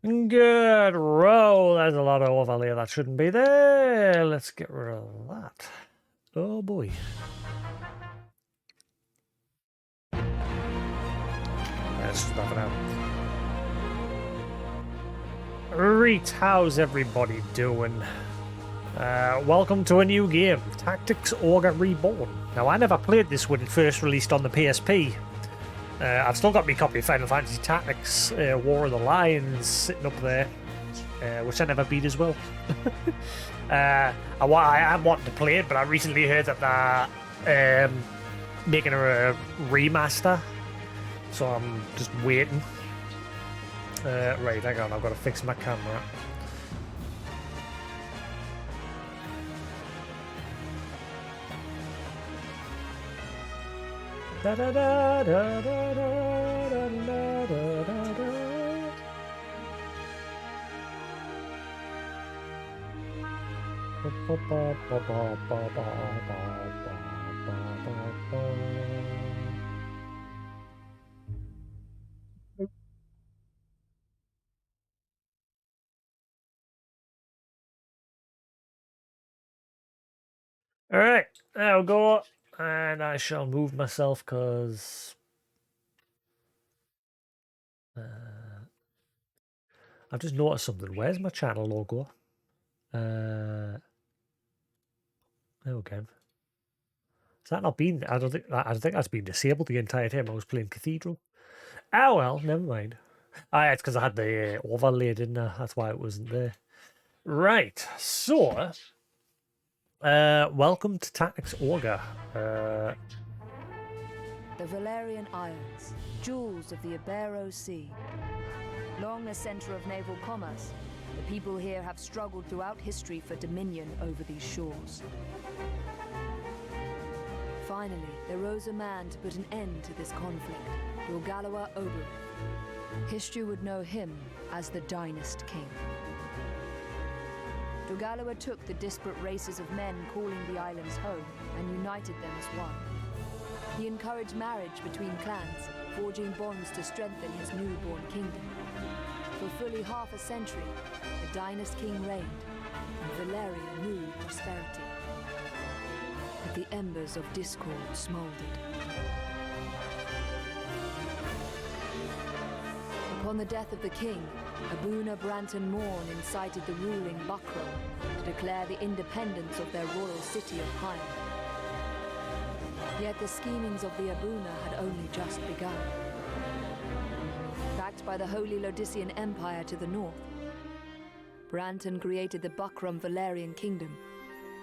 Good roll. There's a lot of overlay that shouldn't be there. Let's get rid of that. Oh boy. Let's just nothing out. Right, how's everybody doing? Welcome to a new game, Tactics Ogre Reborn. Now, I never played this when it first released on the PSP. I've still got my copy of Final Fantasy Tactics War of the Lions sitting up there, which I never beat as well. I am wanting to play it, but I recently heard that they're making a remaster, so I'm just waiting. Right, hang on, I've got to fix my camera. Da da da da da da da da da da. All right, there we go. And I shall move myself because I've just noticed something. Where's my channel logo? There we go. Has that not been? I don't think that's been disabled the entire time I was playing Cathedral. Oh well, never mind. Ah, it's because I had the overlay, didn't I? That's why it wasn't there. Right, so welcome to Tactics Ogre. The Valerian Isles, jewels of the Ibero Sea. Long a center of naval commerce, the people here have struggled throughout history for dominion over these shores. Finally, there rose a man to put an end to this conflict, Ogre. History would know him as the Dynast King. Ogre took the disparate races of men calling the islands home and united them as one. He encouraged marriage between clans, forging bonds to strengthen his newborn kingdom. For fully half a century, the Dynast King reigned, and Valeria knew prosperity. But the embers of discord smoldered. Upon the death of the king, Abuna Branton Morn incited the ruling Buckram to declare the independence of their royal city of Hyde. Yet the schemings of the Abuna had only just begun. Backed by the Holy Lodician Empire to the north, Branton created the Buckram Valerian Kingdom,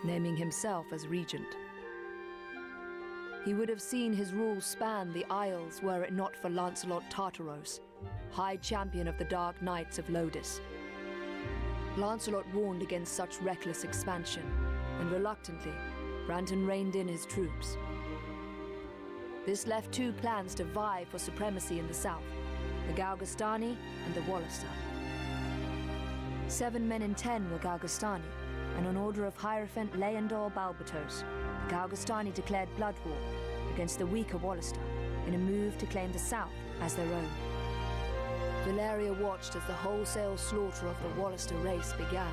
naming himself as regent. He would have seen his rule span the Isles were it not for Lancelot Tartaros, High Champion of the Dark Knights of Lodis. Lancelot warned against such reckless expansion, and reluctantly, Branton reined in his troops. This left two clans to vie for supremacy in the south, the Galgastani and the Wallister. 7 men in 10 were Galgastani, and on order of Hierophant Leandor Balbatos, the Galgastani declared blood war against the weaker Wallister in a move to claim the south as their own. Valeria watched as the wholesale slaughter of the Wallister race began.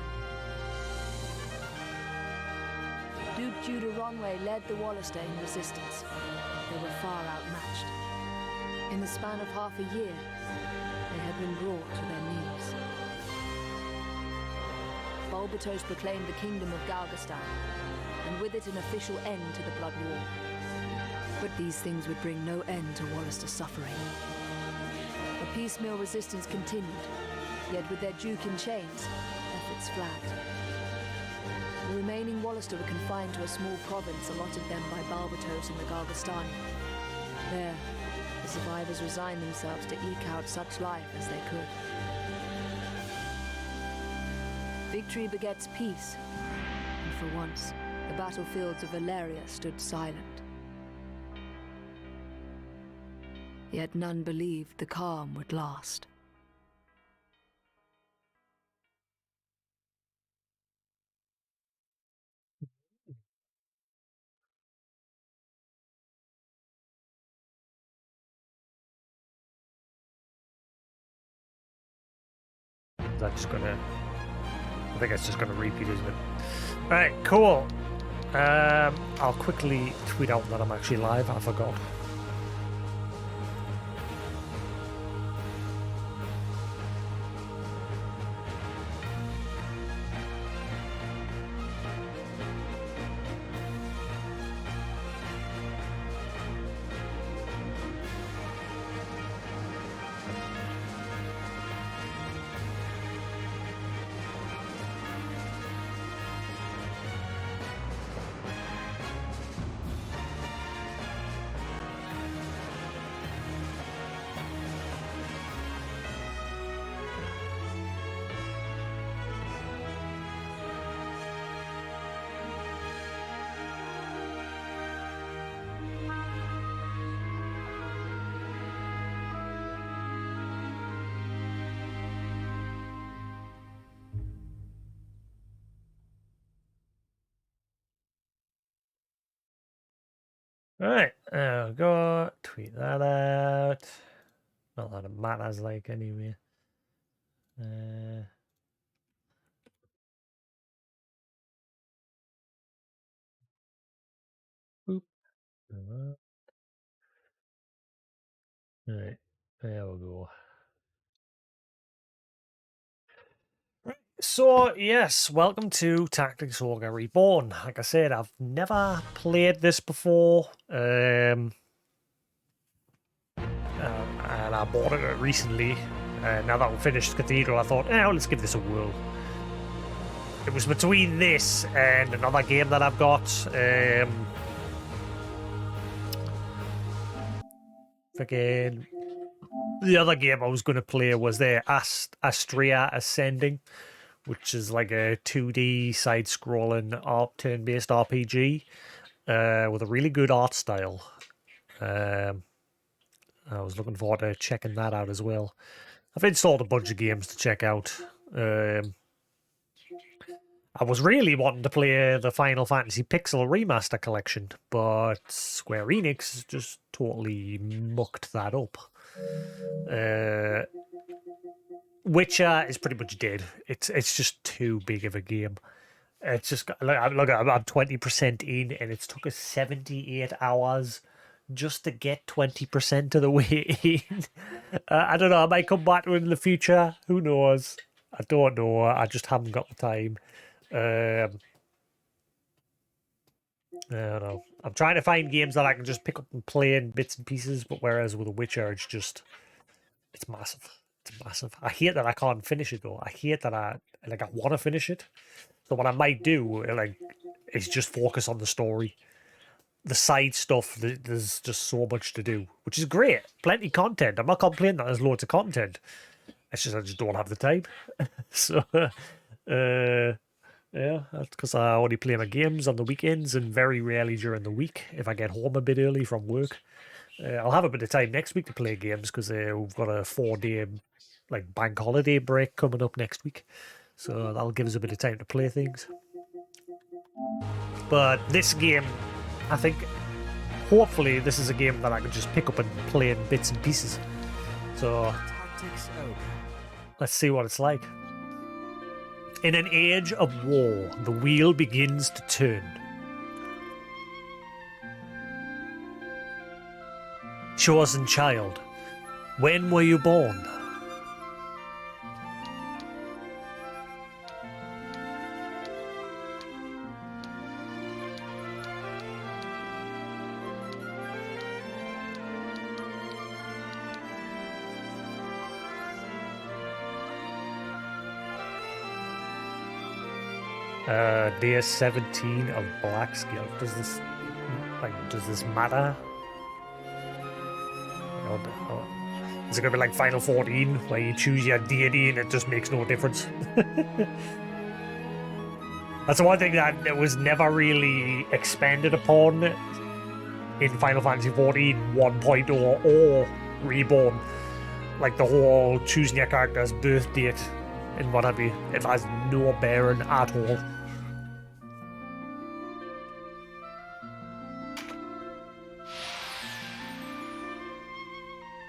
Duke Judah Ronway led the Wallister in resistance. They were far outmatched. In the span of half a year, they had been brought to their knees. Balbatos proclaimed the kingdom of Galgastan, and with it an official end to the blood war. But these things would bring no end to Wallister suffering. A piecemeal resistance continued, yet with their duke in chains, efforts flagged. The remaining Wallister were confined to a small province allotted them by Balbatos and the Galgastani. There, the survivors resigned themselves to eke out such life as they could. Victory begets peace, and for once, the battlefields of Valeria stood silent. Yet none believed the calm would last. Is that just gonna... I think it's just gonna repeat, isn't it? Alright, cool. I'll quickly tweet out that I'm actually live. I forgot. Alright, there we go. Tweet that out. Not that it matters, like, anyway. Boop. Alright, there we go. So, yes, welcome to Tactics Ogre Reborn. Like I said, I've never played this before. And I bought it recently. Now that we finished Cathedral, I thought, let's give this a whirl. It was between this and another game that I've got. Freaking... The other game I was going to play was the Astria Ascending, which is like a 2D side-scrolling turn-based RPG with a really good art style. I was looking forward to checking that out as well. I've installed a bunch of games to check out. I was really wanting to play the Final Fantasy Pixel Remaster Collection, but Square Enix just totally mucked that up. Witcher is pretty much dead. It's just too big of a game. It's just look. I'm 20% in, and it's took us 78 hours just to get 20% of the way in. I don't know. I might come back to it in the future. Who knows? I don't know. I just haven't got the time. I don't know. I'm trying to find games that I can just pick up and play in bits and pieces, but whereas with The Witcher, it's massive. It's massive. I hate that I can't finish it though. I hate that I want to finish it. So what I might do is just focus on the story. The side stuff, there's just so much to do, which is great. Plenty of content. I'm not complaining that there's loads of content. It's just I just don't have the time. So, yeah, that's because I only play my games on the weekends and very rarely during the week if I get home a bit early from work. I'll have a bit of time next week to play games because we've got a 4-day like bank holiday break coming up next week. So that'll give us a bit of time to play things. But this game, I think, hopefully this is a game that I can just pick up and play in bits and pieces. So let's see what it's like. In an age of war, the wheel begins to turn. Chosen child, when were you born? Day 17 of Black Scale. Does this matter? Is it gonna be like Final 14 where you choose your deity and it just makes no difference? That's the one thing that was never really expanded upon in Final Fantasy 14 1.0 or Reborn. Like the whole choosing your character's birth date and what have you. It has no bearing at all.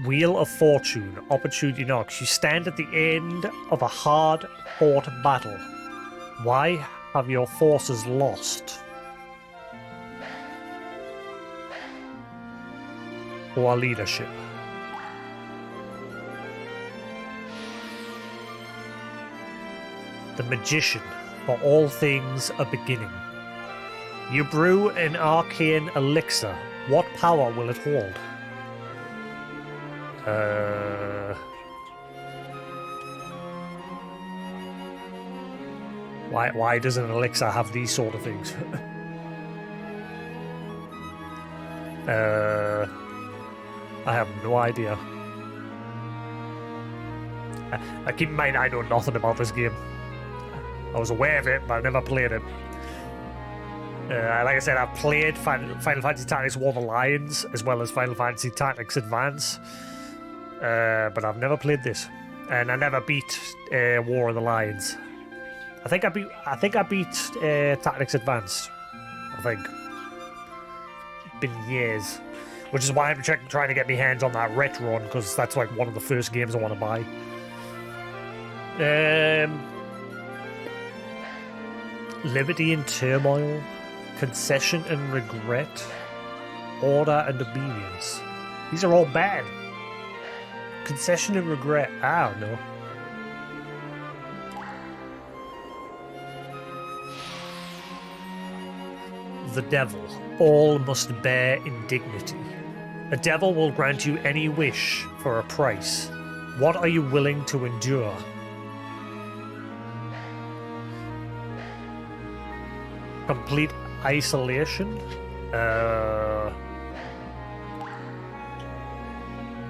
Wheel of Fortune, Opportunity Knocks. You stand at the end of a hard-fought battle. Why have your forces lost? Or leadership? The Magician, for all things a beginning. You brew an arcane elixir. What power will it hold? Why does an elixir have these sort of things? I have no idea. I keep in mind I know nothing about this game. I was aware of it, but I've never played it. Like I said, I've played Final Fantasy Tactics War of the Lions as well as Final Fantasy Tactics Advance, but I've never played this, and I never beat War of the Lions. I think I beat Tactics Advance. I think. Been years, which is why I'm trying to get my hands on that retro one, because that's like one of the first games I want to buy. Liberty and Turmoil, Concession and Regret, Order and Obedience. These are all bad. Concession and Regret. I don't know. The Devil. All must bear indignity. A devil will grant you any wish for a price. What are you willing to endure? Complete isolation.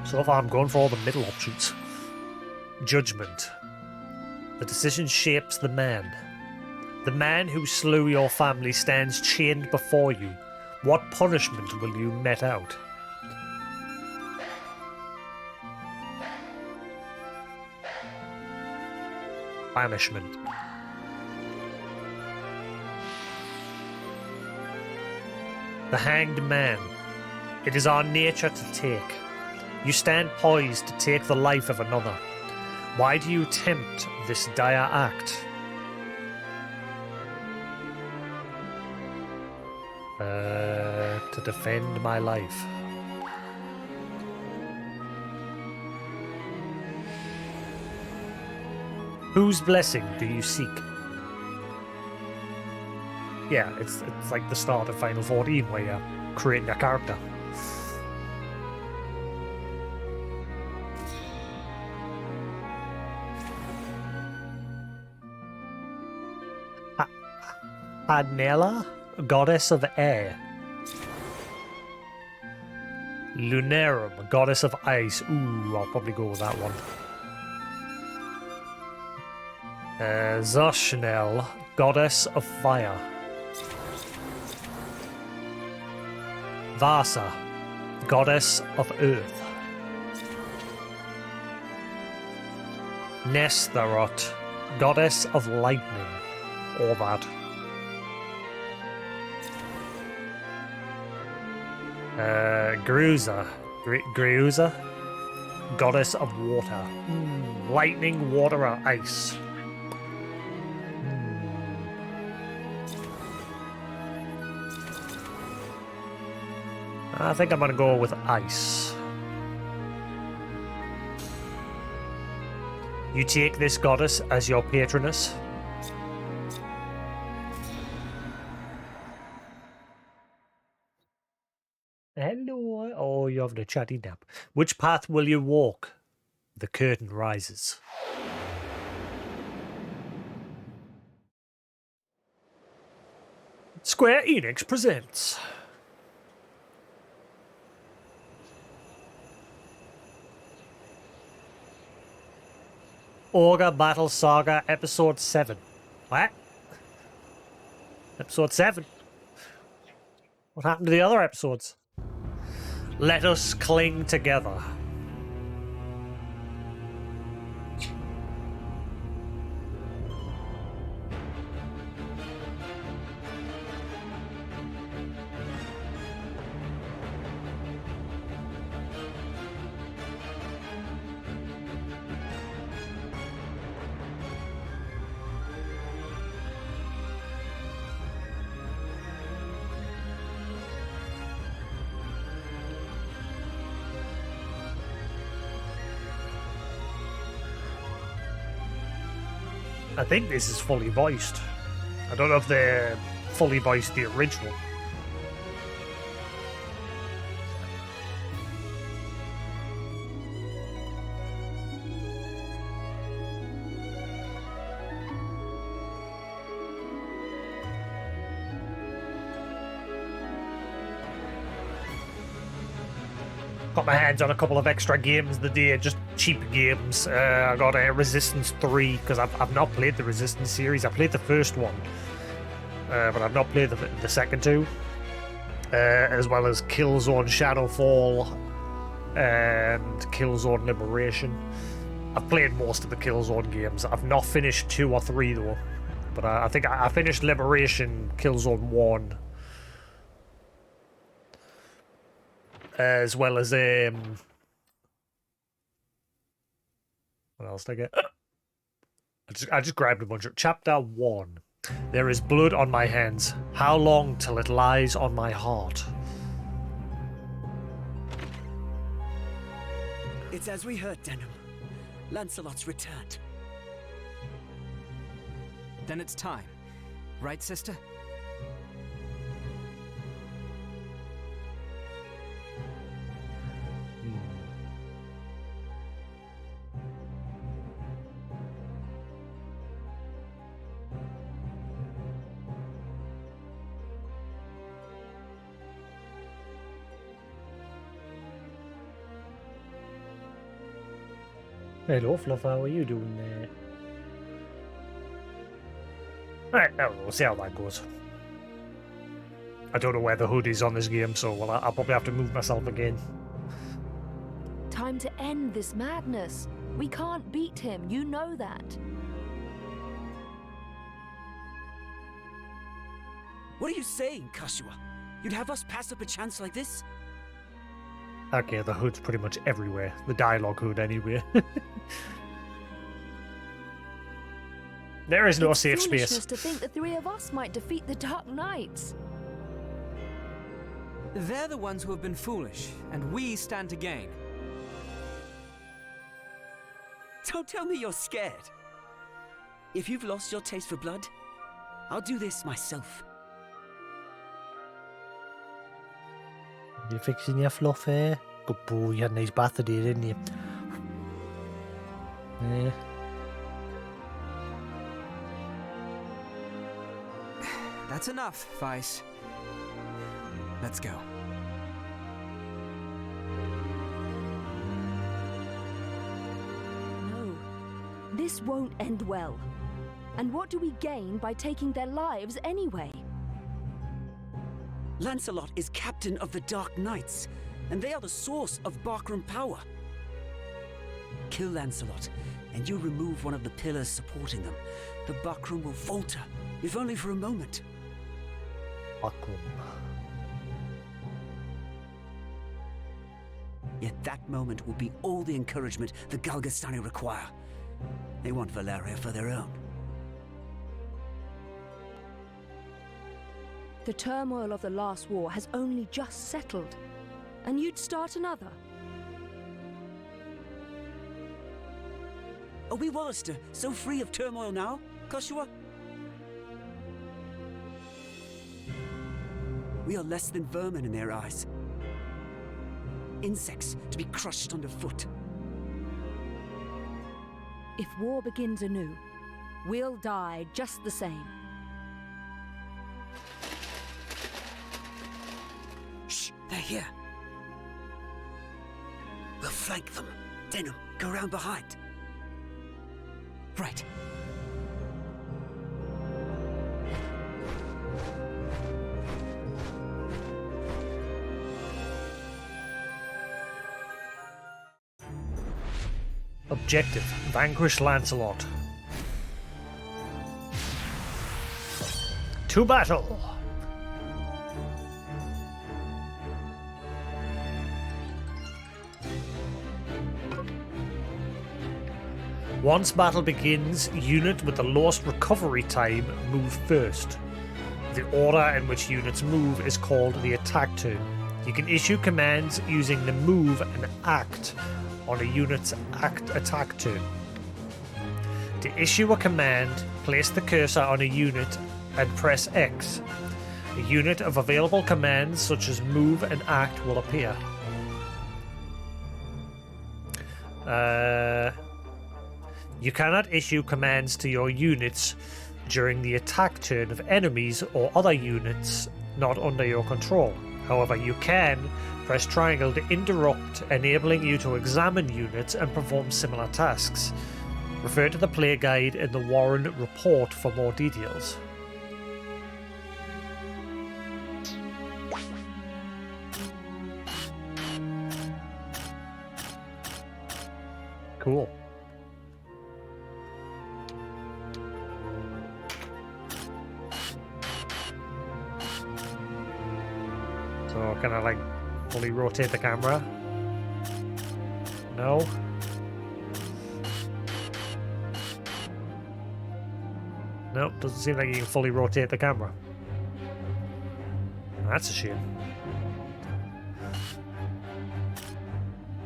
So far I'm going for all the middle options. Judgment. The decision shapes the man. The man who slew your family stands chained before you. What punishment will you met out? Banishment. The Hanged Man. It is our nature to take. You stand poised to take the life of another. Why do you tempt this dire act? To defend my life. Whose blessing do you seek? Yeah, it's like the start of Final 14 where you're creating a character. Adnella, Goddess of Air. Lunarum, Goddess of Ice. Ooh, I'll probably go with that one. Zoshnel, Goddess of Fire. Vasa, Goddess of Earth. Nestarot, Goddess of Lightning. Or that. Gruza, Goddess of Water. Lightning, water, or ice. I think I'm going to go with ice. You take this goddess as your patroness. Hello. Oh, you're having a chatty nap. Which path will you walk? The curtain rises. Square Enix presents Ogre Battle Saga Episode 7. What? Episode 7? What happened to the other episodes? Let us cling together. I think this is fully voiced. I don't know if they fully voiced the original. Got my hands on a couple of extra games the day, just cheap games. I got a Resistance 3 because I've not played the Resistance series. I played the first one, but I've not played the second two, as well as Killzone Shadowfall and Killzone Liberation. I've played most of the Killzone games. I've not finished 2 or 3 though, but I think I finished Liberation, Killzone 1. As well as what else did I get? I just grabbed a bunch of Chapter 1. There is blood on my hands. How long till it lies on my heart? It's as we heard, Denham. Lancelot's returned. Then it's time. Right, sister? Hello, Fluff, how are you doing there? Alright, now we'll see how that goes. I don't know where the hood is on this game, so I'll probably have to move myself again. Time to end this madness. We can't beat him, you know that. What are you saying, Kashua? You'd have us pass up a chance like this? Okay, the hood's pretty much everywhere. The dialogue hood, anyway. There is no safe space. It's foolishness to think the three of us might defeat the Dark Knights. They're the ones who have been foolish, and we stand to gain. Don't tell me you're scared. If you've lost your taste for blood, I'll do this myself. You fixing your fluff hair? Good boy, you had a nice bath today, didn't you? Yeah. That's enough, Vice. Let's go. No, this won't end well. And what do we gain by taking their lives anyway? Lancelot is captain of the Dark Knights, and they are the source of Barkram power. Kill Lancelot, and you remove one of the pillars supporting them. The Barkram will falter, if only for a moment. Barkram. Yet that moment will be all the encouragement the Galgastani require. They want Valeria for their own. The turmoil of the last war has only just settled, and you'd start another. Are we Wallister so free of turmoil now, Kashua? We are less than vermin in their eyes. Insects to be crushed underfoot. If war begins anew, we'll die just the same. Shh, they're here. We'll flank them. Denham, go round behind. Right. Objective: vanquish Lancelot. To battle! Once battle begins, unit with the lowest recovery time move first. The order in which units move is called the attack turn. You can issue commands using the move and act on a unit's attack turn. To issue a command, place the cursor on a unit and press X. A unit of available commands such as move and act will appear. You cannot issue commands to your units during the attack turn of enemies or other units not under your control. However, you can press triangle to interrupt, enabling you to examine units and perform similar tasks. Refer to the play guide in the Warren report for more details. Cool. So can I like fully rotate the camera? No. Nope, doesn't seem like you can fully rotate the camera. That's a shame.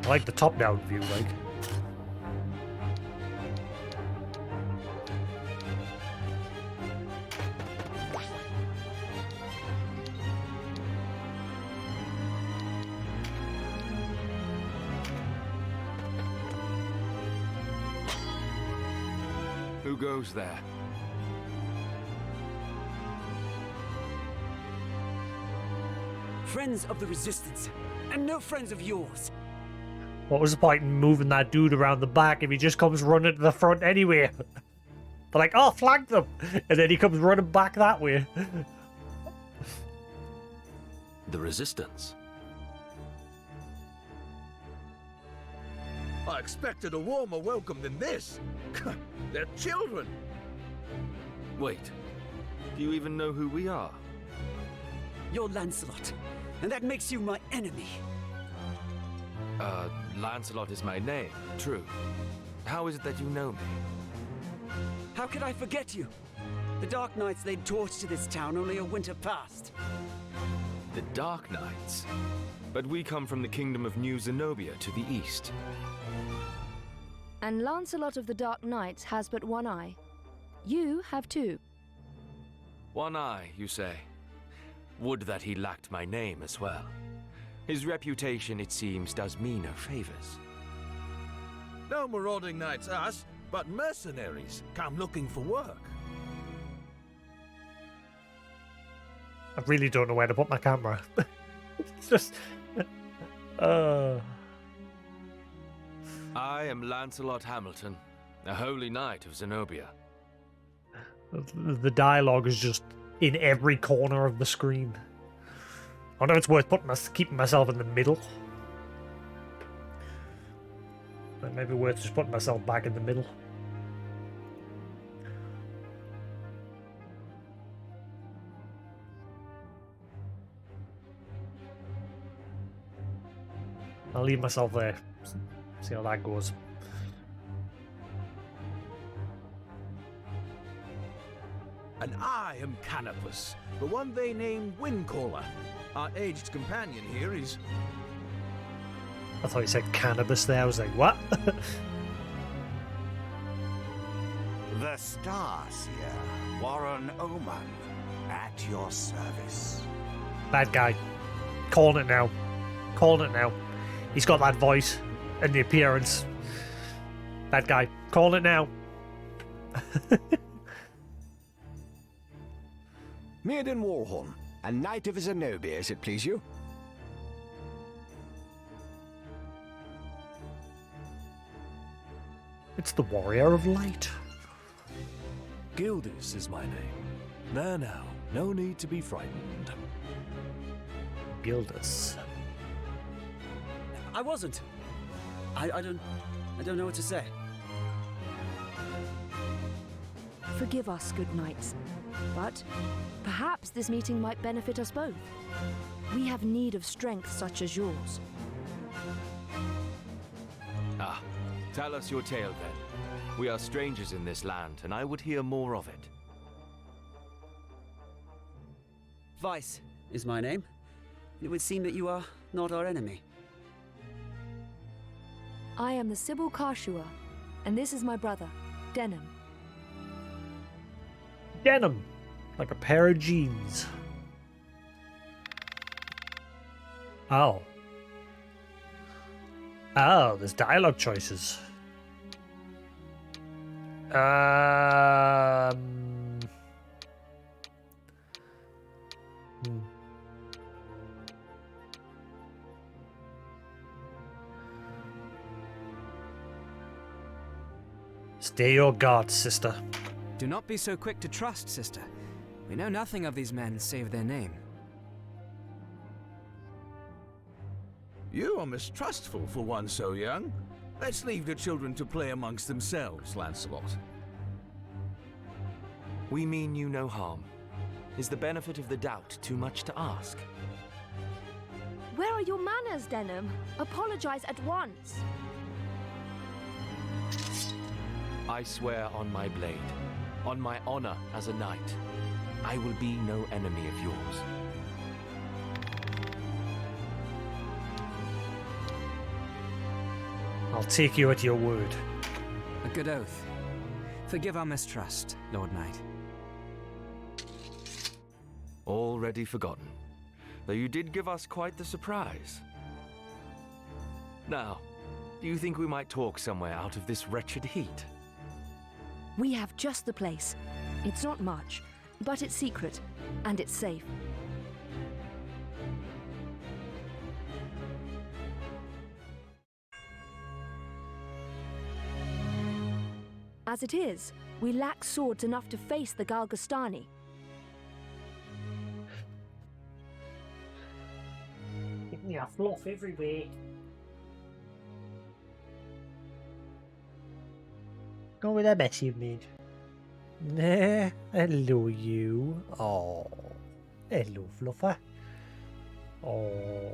I like the top-down view, like. Who goes there? Friends of the Resistance, and no friends of yours. What was the point in moving that dude around the back if he just comes running to the front anyway? They're like, oh, flank them! And then he comes running back that way. The Resistance? I expected a warmer welcome than this. They're children. Wait, do you even know who we are? You're Lancelot, and that makes you my enemy. Lancelot is my name, true. How is it that you know me? How could I forget you? The Dark Knights laid torch to this town only a winter past. The Dark Knights? But we come from the kingdom of New Zenobia to the east. And Lancelot of the Dark Knights has but one eye. You have two. One eye, you say? Would that he lacked my name as well. His reputation, it seems, does me no favors. No marauding knights us, but mercenaries come looking for work. I really don't know where to put my camera. It's just... I am Lancelot Hamilton, a holy knight of Zenobia. The dialogue is just in every corner of the screen. I know it's worth keeping myself in the middle. But maybe worth just putting myself back in the middle. I'll leave myself there. See how that goes. And I am Canopus, the one they named Windcaller. Our aged companion here is... I thought you said cannabis there. I was like, what? The Starseer, Warren Oman, at your service. Bad guy. Calling it now. Calling it now. He's got that voice and the appearance. Bad guy. Calling it now. Maiden Warhorn, a knight of Zenobia, as it please you. It's the Warrior of Light. Gildus is my name. There now, no need to be frightened. Gildus. I wasn't. I don't know what to say. Forgive us, good knights, but perhaps this meeting might benefit us both. We have need of strength such as yours. Ah, tell us your tale then. We are strangers in this land, and I would hear more of it. Vice is my name. It would seem that you are not our enemy. I am the Sybil Karshua, and this is my brother, Denim. Denim. Like a pair of jeans. Oh. Oh, there's dialogue choices. Hmm. Stay your guard, sister. Do not be so quick to trust, sister. We know nothing of these men save their name. You are mistrustful for one so young. Let's leave the children to play amongst themselves, Lancelot. We mean you no harm. Is the benefit of the doubt too much to ask? Where are your manners, Denim? Apologize at once. I swear on my blade, on my honor as a knight, I will be no enemy of yours. I'll take you at your word. A good oath. Forgive our mistrust, Lord Knight. Already forgotten, though you did give us quite the surprise. Now, do you think we might talk somewhere out of this wretched heat? We have just the place. It's not much, but it's secret, and it's safe. As it is, we lack swords enough to face the Galgastani. Yeah, fluff everywhere. Go with that mess you've made. Nah, hello you. Oh, hello Fluffer. Oh,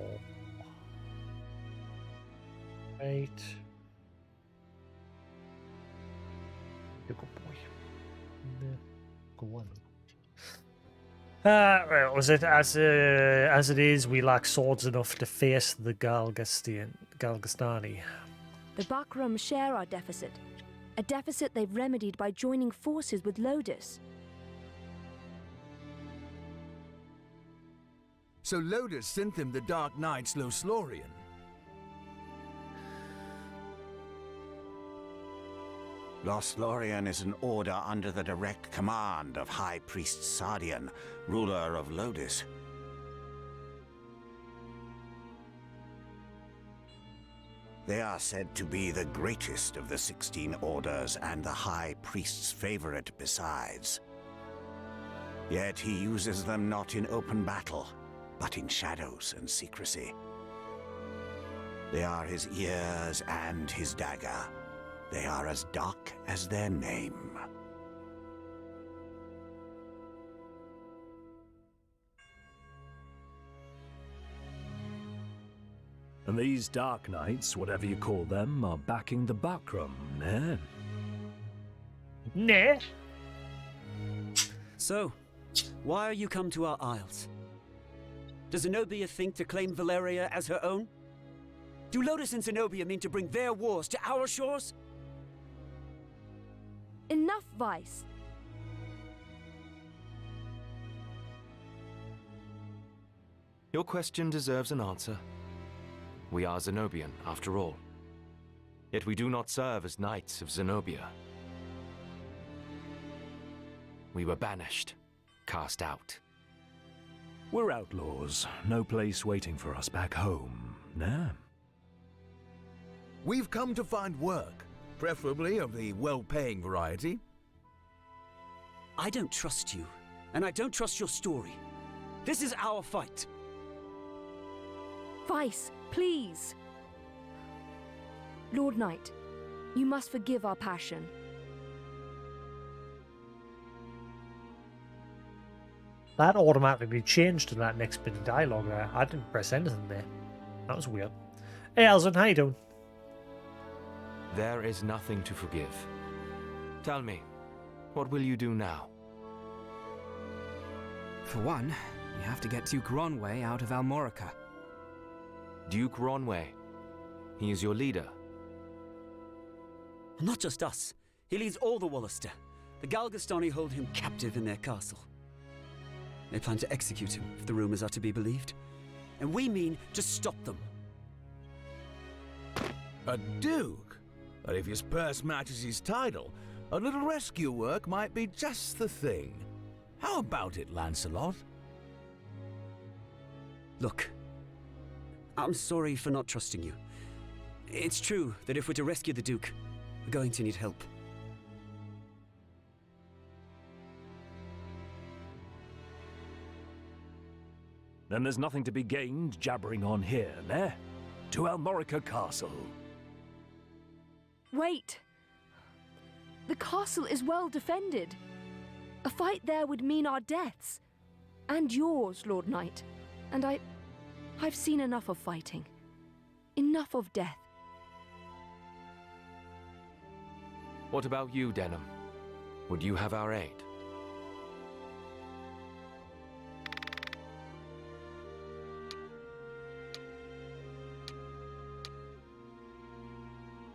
right. You're a good boy. Nah, go on. Well, was it as it is? We lack swords enough to face the Galgastani. The Bakram share our deficit. A deficit they've remedied by joining forces with Lodis. So Lodis sent them the Dark Knight's Loslorian. Loslorian is an order under the direct command of High Priest Sardian, ruler of Lodis. They are said to be the greatest of the 16 orders and the High Priest's favorite besides. Yet he uses them not in open battle, but in shadows and secrecy. They are his ears and his dagger. They are as dark as their name. And these Dark Knights, whatever you call them, are backing the Bakram, eh? Nah. So, why are you come to our isles? Does Zenobia think to claim Valeria as her own? Do Lodis and Zenobia mean to bring their wars to our shores? Enough, Vice. Your question deserves an answer. We are Zenobian, after all. Yet we do not serve as knights of Zenobia. We were banished, cast out. We're outlaws. No place waiting for us back home, nah? We've come to find work, preferably of the well-paying variety. I don't trust you, and I don't trust your story. This is our fight. Vice, please. Lord Knight, you must forgive our passion. That automatically changed to that next bit of dialogue there. I didn't press anything there. That was weird. Hey, Elson, how you doing? There is nothing to forgive. Tell me, what will you do now? For one, we have to get Duke Ronway out of Almorica. Duke Ronway. He is your leader. Not just us. He leads all the Wallister. The Galgastani hold him captive in their castle. They plan to execute him, if the rumors are to be believed. And we mean to stop them. A duke? But if his purse matches his title, a little rescue work might be just the thing. How about it, Lancelot? Look, I'm sorry for not trusting you. It's true that if we're to rescue the Duke, we're going to need help. Then there's nothing to be gained jabbering on here, ne? To Almorica Castle. Wait! The castle is well defended. A fight there would mean our deaths. And yours, Lord Knight. And I've seen enough of fighting. Enough of death. What about you, Denham? Would you have our aid?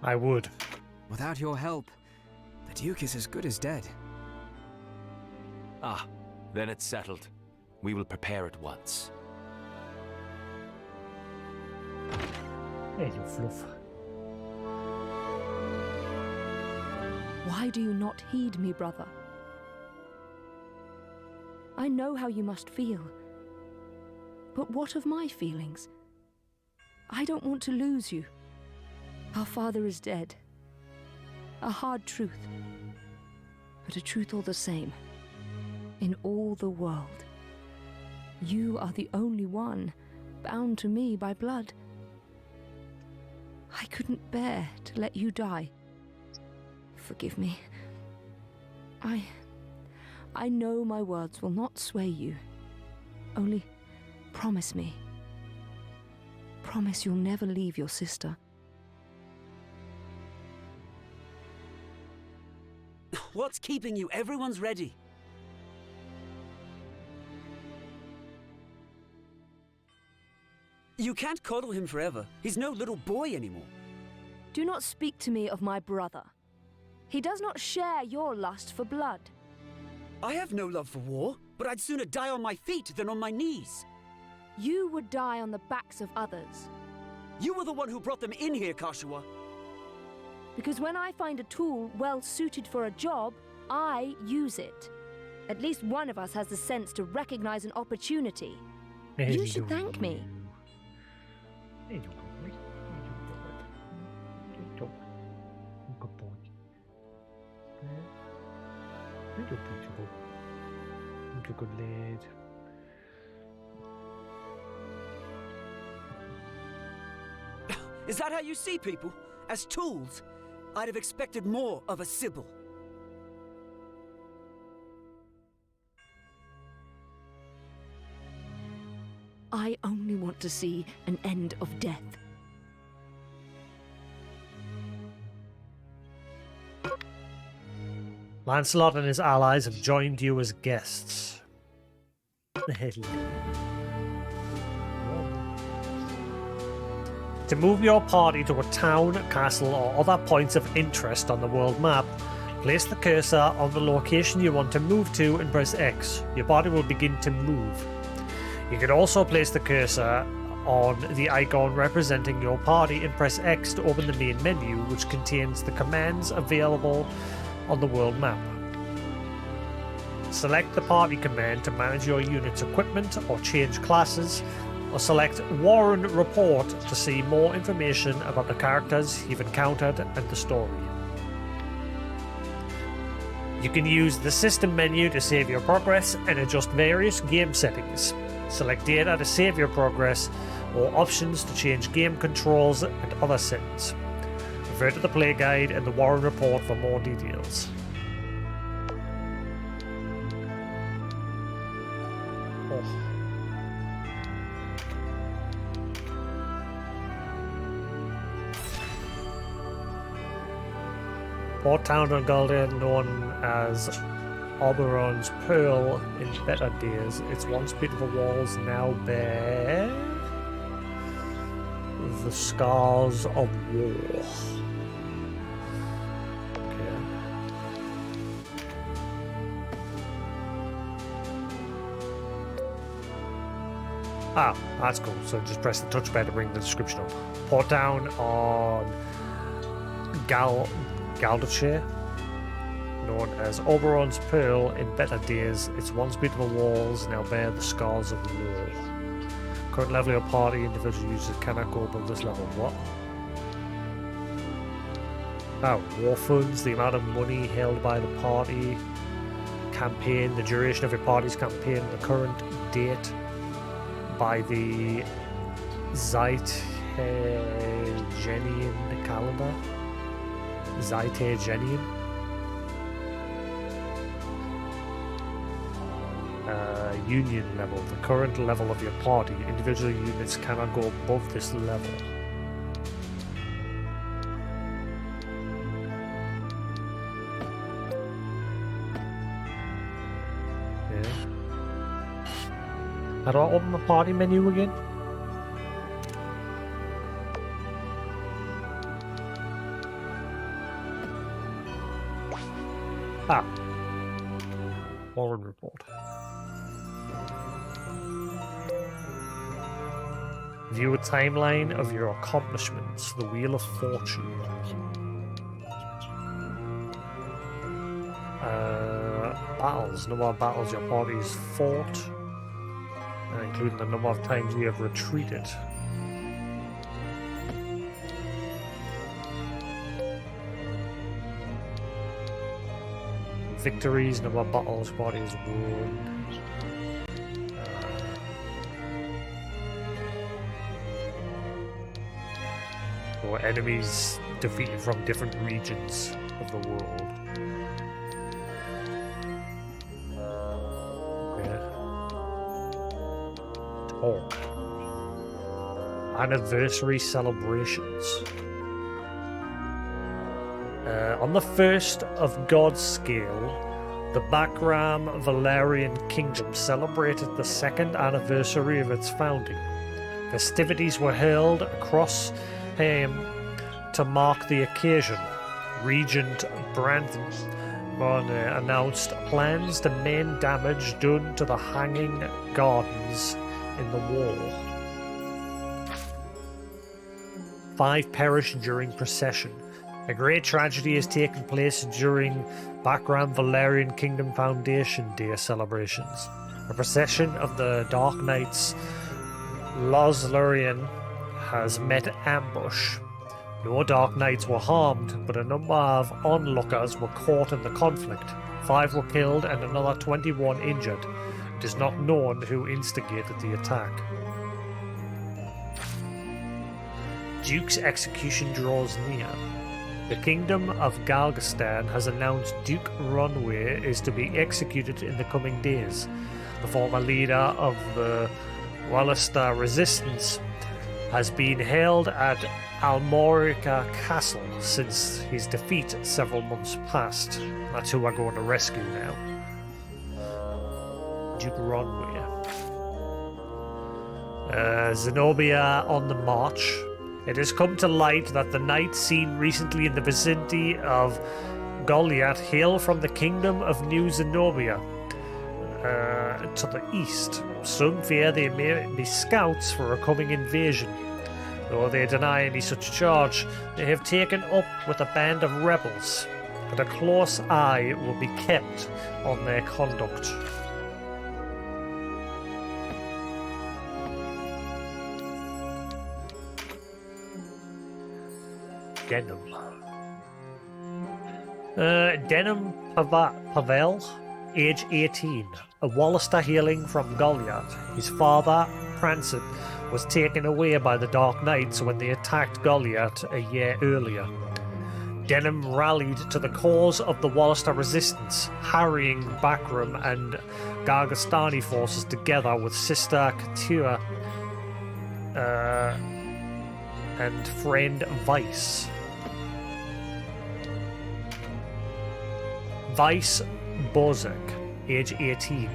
I would. Without your help, the Duke is as good as dead. Ah, then it's settled. We will prepare at once. Hey, you fluff. Why do you not heed me, brother? I know how you must feel. But what of my feelings? I don't want to lose you. Our father is dead. A hard truth. But a truth all the same. In all the world. You are the only one bound to me by blood. I couldn't bear to let you die. Forgive me. I know my words will not sway you. Only promise me. Promise you'll never leave your sister. What's keeping you? Everyone's ready. You can't coddle him forever. He's no little boy anymore. Do not speak to me of my brother. He does not share your lust for blood. I have no love for war, but I'd sooner die on my feet than on my knees. You would die on the backs of others. You were the one who brought them in here, Kashua. Because when I find a tool well suited for a job, I use it. At least one of us has the sense to recognize an opportunity. You should thank me. Good lad. Is that how you see people? As tools? I'd have expected more of a Sibyl. I only want to see an end of death. Lancelot and his allies have joined you as guests. To move your party to a town, castle, or other points of interest on the world map, place the cursor on the location you want to move to and press X. Your party will begin to move. You can also place the cursor on the icon representing your party and press X to open the main menu, which contains the commands available on the world map. Select the party command to manage your unit's equipment or change classes, or select Warren Report to see more information about the characters you've encountered and the story. You can use the system menu to save your progress and adjust various game settings. Select data to save your progress, or options to change game controls and other settings. Refer to the play guide and the Warren Report for more details. Port town of Golyat, known as Oberon's Pearl in better days, its once beautiful walls now bear the scars of war. Okay. Ah, that's cool. So just press the touchpad to bring the description up. Port down on Galdachere, known as Oberon's Pearl. In better days, its once beautiful walls now bear the scars of war. Current level of your party, individual users cannot go above this level. What? Oh, war funds, the amount of money held by the party, campaign, the duration of your party's campaign, the current date by the Zeitgenian calendar. Zeitgenian. Union level, the current level of your party. Individual units cannot go above this level. Yeah. How do I open the party menu again? Ah. Forward report. View a timeline of your accomplishments, the Wheel of Fortune. Battles, number of battles your party has fought, including the number of times you have retreated. Victories, number of battles your party has won. Or enemies defeated from different regions of the world. Okay. Talk. Anniversary celebrations. On the 1st of God's scale, the Bakram Valerian Kingdom celebrated the 2nd anniversary of its founding. Festivities were held across to mark the occasion. Regent Brantham announced plans to mend damage done to the hanging gardens in the wall. 5 perished during procession. A great tragedy has taken place during Bakram Valerian Kingdom Foundation Day celebrations. A procession of the Dark Knights Lozlurian has met ambush. No Dark Knights were harmed, but a number of onlookers were caught in the conflict. 5 were killed and another 21 injured. It is not known who instigated the attack. Duke's execution draws near. The Kingdom of Galgastan has announced Duke Runway is to be executed in the coming days. The former leader of the Wallister Resistance has been held at Almorica Castle since his defeat several months past. That's who we're going to rescue now. Duke Runway. Zenobia on the march. It has come to light that the knights seen recently in the vicinity of Golyat hail from the kingdom of New Zenobia to the east. Some fear they may be scouts for a coming invasion. Though they deny any such charge, they have taken up with a band of rebels, and a close eye will be kept on their conduct. Denham. Denham Pavel, age 18, a Wallister hailing from Golyat. His father, Pransip, was taken away by the Dark Knights when they attacked Golyat a year earlier. Denham rallied to the cause of the Wallister resistance, harrying Bakram and Gargastani forces together with sister Katura and friend Vice. Vice Bozek, age 18,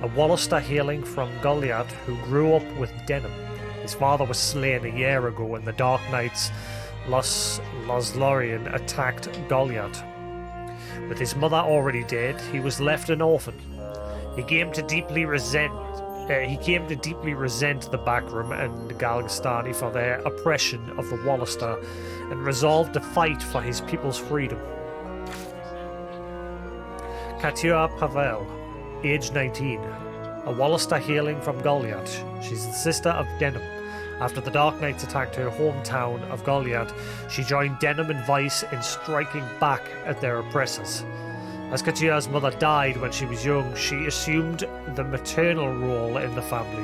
a Wallister hailing from Golyat who grew up with Denham. His father was slain a year ago when the Dark Knights Lozlorian attacked Golyat. With his mother already dead, he was left an orphan. He came to deeply resent he came to deeply resent the Bakram and Galgastani for their oppression of the Wallister and resolved to fight for his people's freedom. Katia Pavel, age 19, a Wallister hailing from Golyat. She's the sister of Denham. After the Dark Knights attacked her hometown of Golyat, she joined Denham and Vice in striking back at their oppressors. As Katia's mother died when she was young, she assumed the maternal role in the family.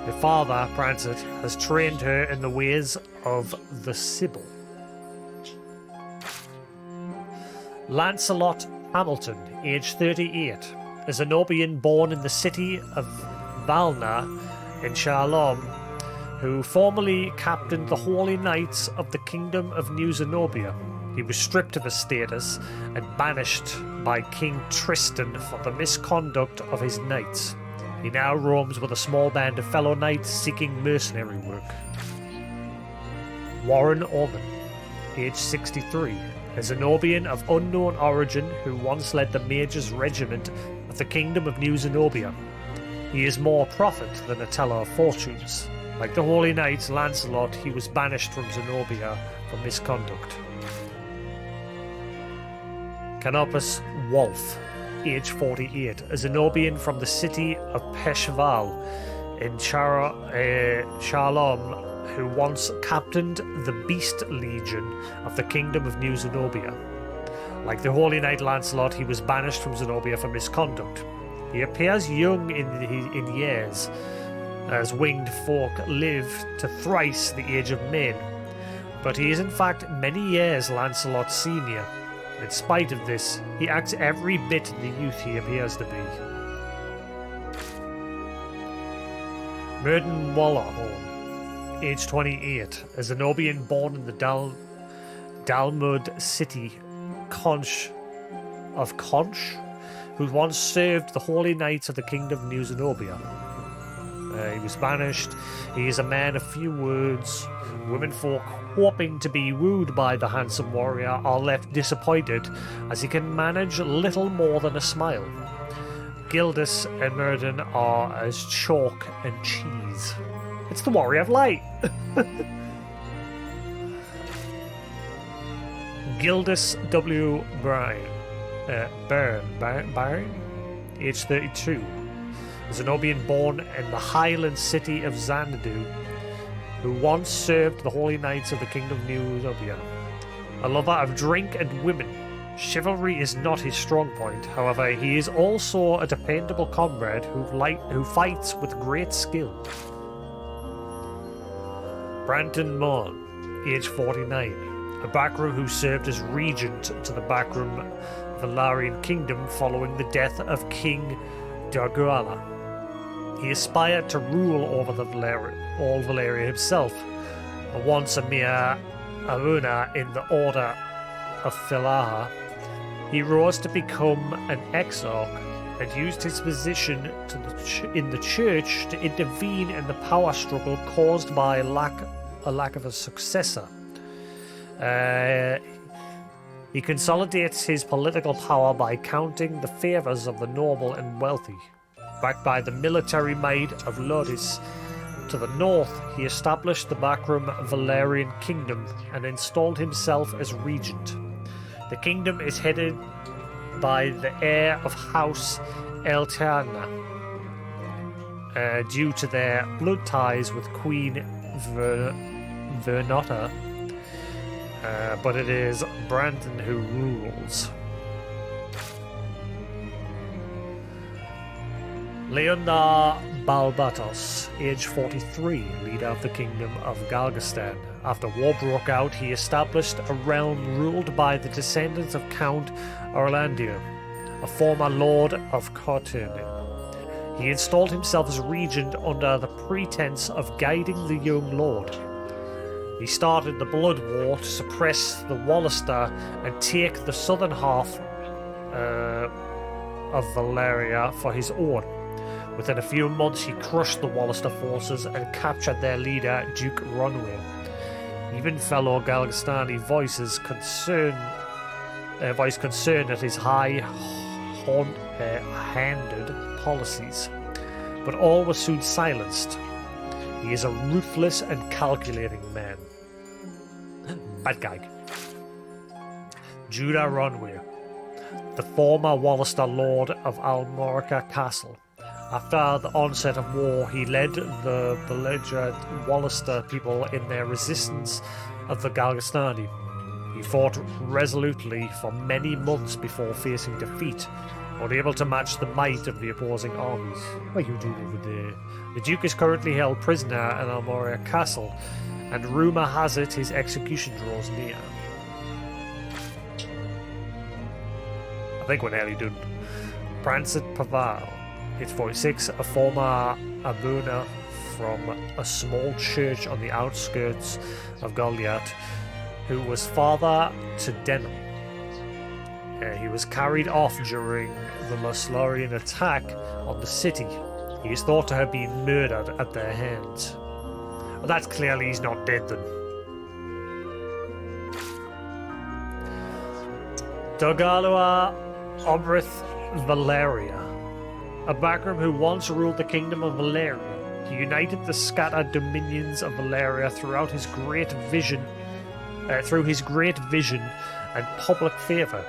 Her father, Prancet, has trained her in the ways of the Sibyl. Lancelot Hamilton, age 38, a Zenobian born in the city of Valna in Shalom, who formerly captained the Holy Knights of the Kingdom of New Zenobia. He was stripped of his status and banished by King Tristan for the misconduct of his knights. He now roams with a small band of fellow knights seeking mercenary work. Warren Orban, age 63, a Zenobian of unknown origin who once led the Mage's regiment of the Kingdom of New Zenobia. He is more prophet than a teller of fortunes. Like the Holy Knights, Lancelot, he was banished from Zenobia for misconduct. Canopus Wolf, age 48, a Zenobian from the city of Peshval in Shalom, who once captained the Beast Legion of the Kingdom of New Zenobia. Like the Holy Knight Lancelot, he was banished from Zenobia for misconduct. He appears young in years, as winged folk live to thrice the age of men, but he is in fact many years Lancelot's senior. In spite of this, he acts every bit the youth he appears to be. Murden Wallerhorn, age 28, a Zenobian born in the Dalmud city Conch, who once served the Holy Knights of the Kingdom of New Zenobia. He was banished. He is a man of few words. Womenfolk hoping to be wooed by the handsome warrior are left disappointed as he can manage little more than a smile. Gildas and Murden are as chalk and cheese. It's the Warrior of Light. Gildas W. Byrne, age 32. A Zenobian born in the Highland city of Xanadu, who once served the Holy Knights of the Kingdom of New Zenobia. A lover of drink and women, chivalry is not his strong point. However, he is also a dependable comrade who fights with great skill. Branton Mon, age 49, a Bakram who served as regent to the Bakram Valarian kingdom following the death of King Darguala. He aspired to rule over all Valeria himself, and once a mere Aruna in the order of Philaha, he rose to become an exarch and used his position in the church to intervene in the power struggle caused by a lack of a successor. He consolidates his political power by counting the favours of the noble and wealthy. Backed by the military might of Lodis to the north, he established the Bakram Valerian kingdom and installed himself as regent. The kingdom is headed by the heir of House Eltana, due to their blood ties with Queen Vernota, but it is Brandon who rules. Leonard Balbatos, age 43, leader of the Kingdom of Galgastan. After war broke out, he established a realm ruled by the descendants of Count Orlandio, a former lord of Corterne. He installed himself as regent under the pretense of guiding the young lord. He started the Blood War to suppress the Wallister and take the southern half of Valeria for his own. Within a few months, he crushed the Wallister forces and captured their leader, Duke Ronway. Even fellow Galgastani voiced concern at his high-handed policies. but all was soon silenced. He is a ruthless and calculating man. Bad guy. Judah Ronwe, the former Wallister Lord of Almorica Castle. After the onset of war, he led the belligerent Wallister people in their resistance of the Galgastani. He fought resolutely for many months before facing defeat, unable to match the might of the opposing armies. What are you doing over there? The Duke is currently held prisoner at Almorica Castle, and rumour has it his execution draws near. I think we're nearly done. Prancet Paval, age 46, a former Abuna from a small church on the outskirts of Golyat, who was father to Denham. He was carried off during the Maslorian attack on the city. He is thought to have been murdered at their hands. Well, that's clearly he's not dead then. Dogalua Obrith Valeria, a Bakram who once ruled the kingdom of Valeria. He united the scattered dominions of Valeria throughout his great vision, through his great vision and public favour.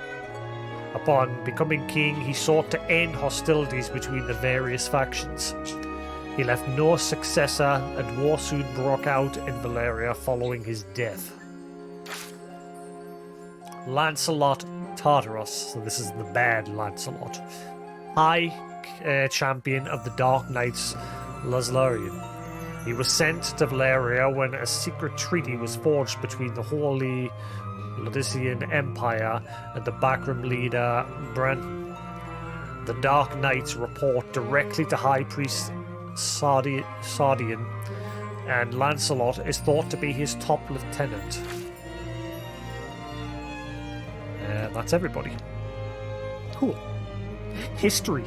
Upon becoming king, he sought to end hostilities between the various factions. He left no successor, and war soon broke out in Valeria following his death. Lancelot Tartaros, so this is the bad Lancelot, High Champion of the Dark Knights Laslarian. He was sent to Valeria when a secret treaty was forged between the Holy Lodician Empire and the Bakram leader Bran. The Dark Knights report directly to High Priest Sardian, and Lancelot is thought to be his top lieutenant. That's everybody. Cool. History.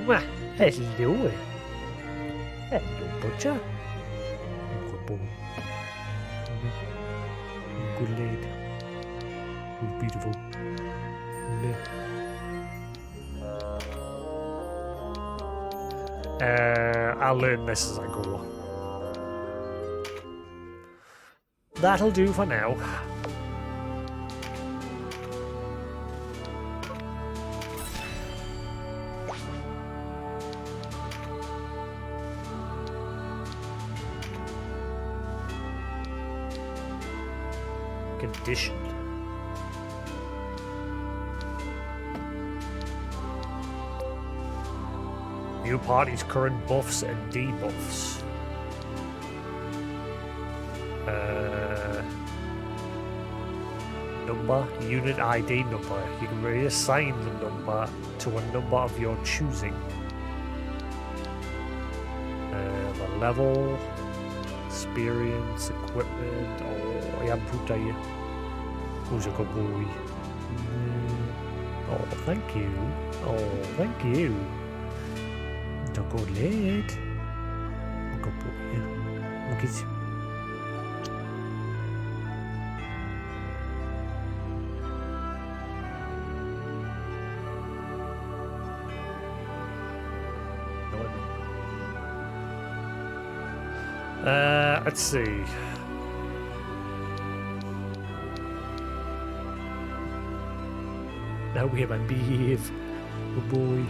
Well, hello. Hello, butcher. Good boy. Good lad. Who's beautiful. I'll learn this as I go. That'll do for now. Condition. View party's current buffs and debuffs. Number, unit ID number. You can reassign the number to a number of your choosing. The level, experience, equipment. Oh, I haven't put that yet. Who's a good boy? Oh, thank you. Oh, thank you. Don't go late. Good boy. Look at you. Let's see. Now we have a behave. Good boy.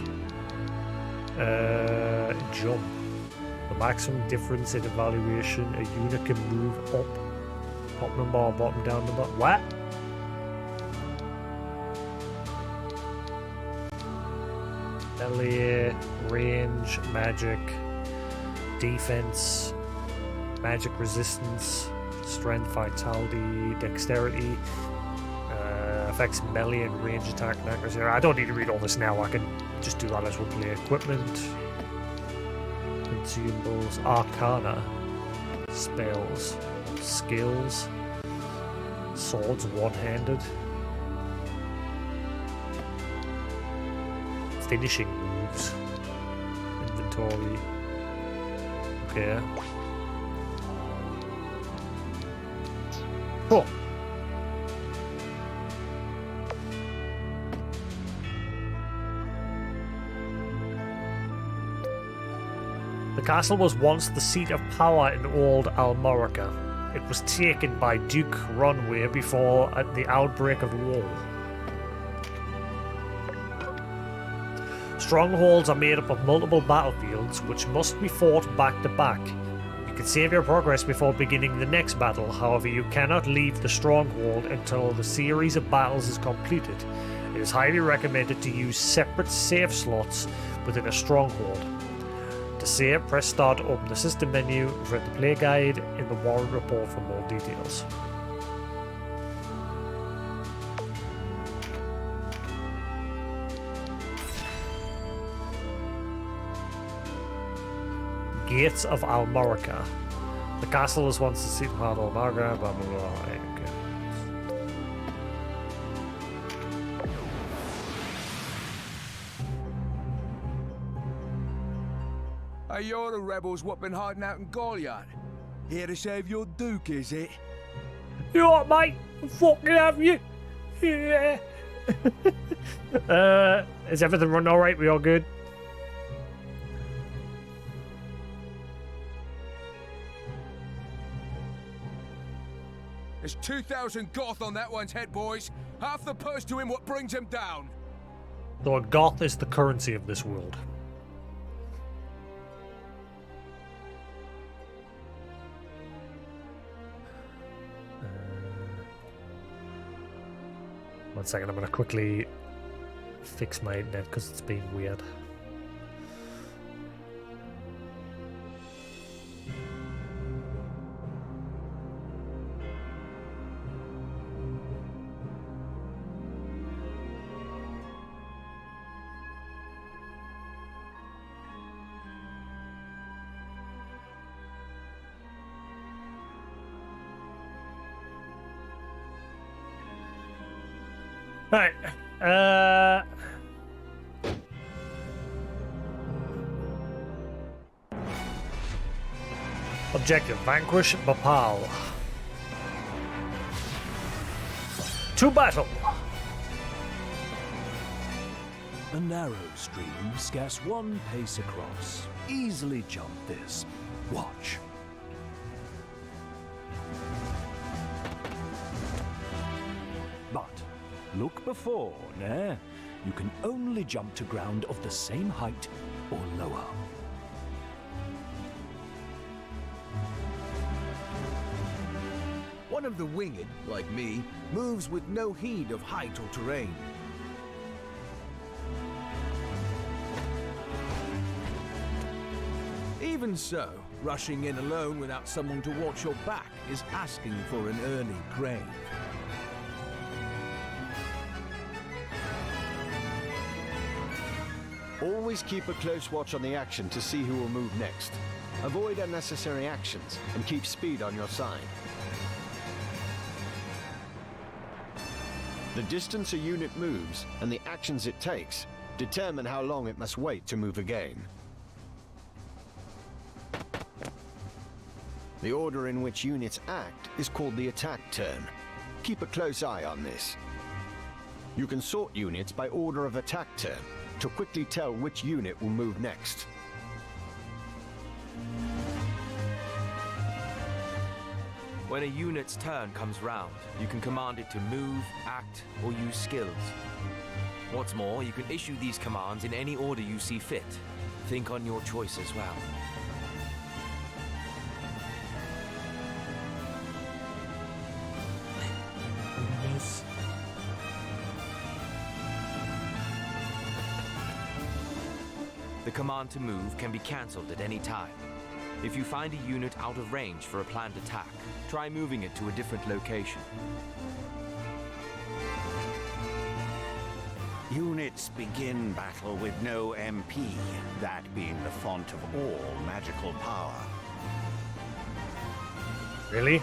Jump. The maximum difference in evaluation a unit can move up. Top number or bottom down number. What? Melee, range, magic, defense, magic resistance, strength, vitality, dexterity, affects melee and range attack and accuracy. I don't need to read all this now, I can just do that as we play. Equipment, consumables, arcana, spells, skills, swords one-handed, finishing moves, inventory. Okay. Cool. castle was once the seat of power in old Almorica. It was taken by Duke Ronway before the outbreak of war. Strongholds are made up of multiple battlefields which must be fought back to back. You can save your progress before beginning the next battle, however you cannot leave the stronghold until the series of battles is completed. It is highly recommended to use separate save slots within a stronghold. To save, press start to open the system menu, read the play guide in the warrant report for more details. Gates of Almorica. The castle was once the seat of Almorica, blah blah blah. Okay. Hey, you're the rebels what been hiding out in Golyat. Here to save your duke, is it? You alright, mate? I fucking have you. Yeah. Is everything running alright? We all good? There's 2,000 Goth on that one's head, boys. Half the purse to him what brings him down. So a Goth is the currency of this world. One second, I'm going to quickly fix my internet because it's being weird. Alright, objective, vanquish Bapal. To battle! A narrow stream, scarce one pace across. Easily jump this. Watch. But look before, nah. You can only jump to ground of the same height or lower. One of the winged, like me, moves with no heed of height or terrain. Even so, rushing in alone without someone to watch your back is asking for an early grave. Always keep a close watch on the action to see who will move next. Avoid unnecessary actions and keep speed on your side. The distance a unit moves and the actions it takes determine how long it must wait to move again. The order in which units act is called the attack turn. Keep a close eye on this. You can sort units by order of attack turn to quickly tell which unit will move next. When a unit's turn comes round, you can command it to move, act, or use skills. What's more, you can issue these commands in any order you see fit. Think on your choice as well. The command to move can be cancelled at any time. If you find a unit out of range for a planned attack, try moving it to a different location. Units begin battle with no MP, that being the font of all magical power. Really?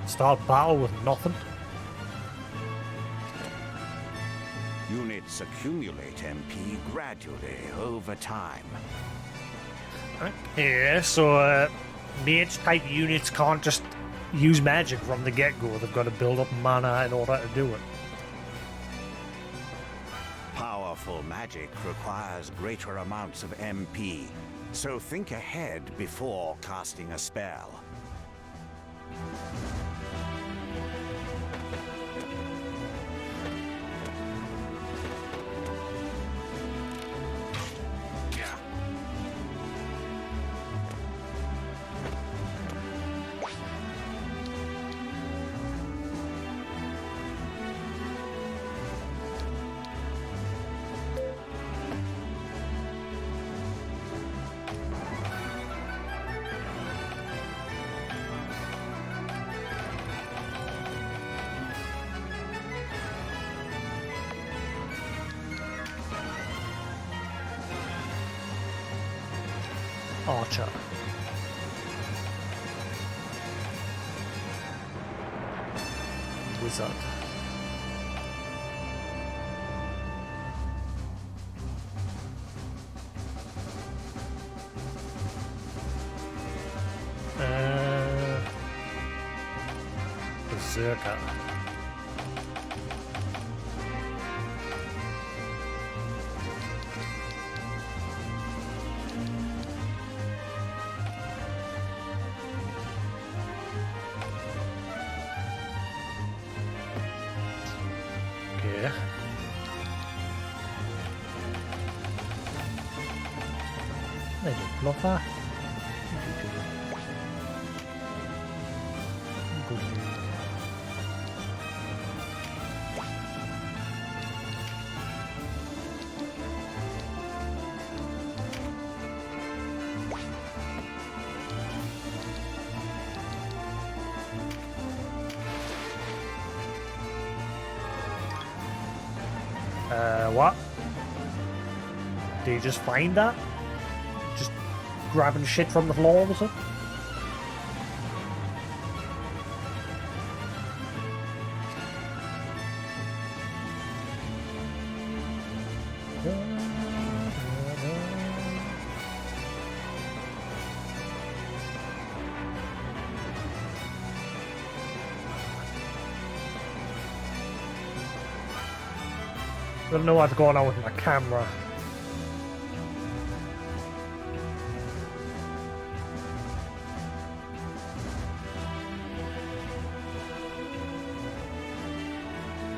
Start battle with nothing? Units accumulate MP gradually over time. Yeah, so mage-type units can't just use magic from the get-go. They've got to build up mana in order to do it. Powerful magic requires greater amounts of MP, So think ahead before casting a spell. Archer. Wizard. Berserker. Okay. There's a blocker. What? Do you just find that? Just grabbing shit from the floor or something? I don't know what's going on with my camera.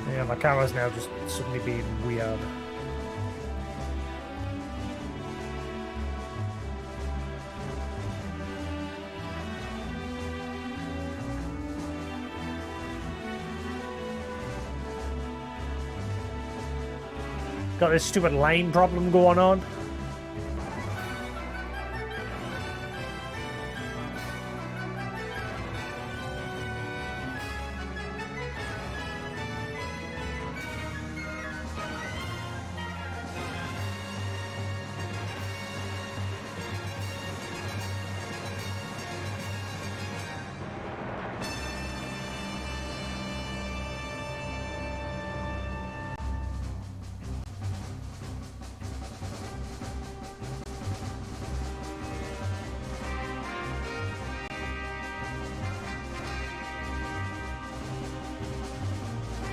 Yeah, my camera's now just suddenly being weird. Got this stupid line problem going on.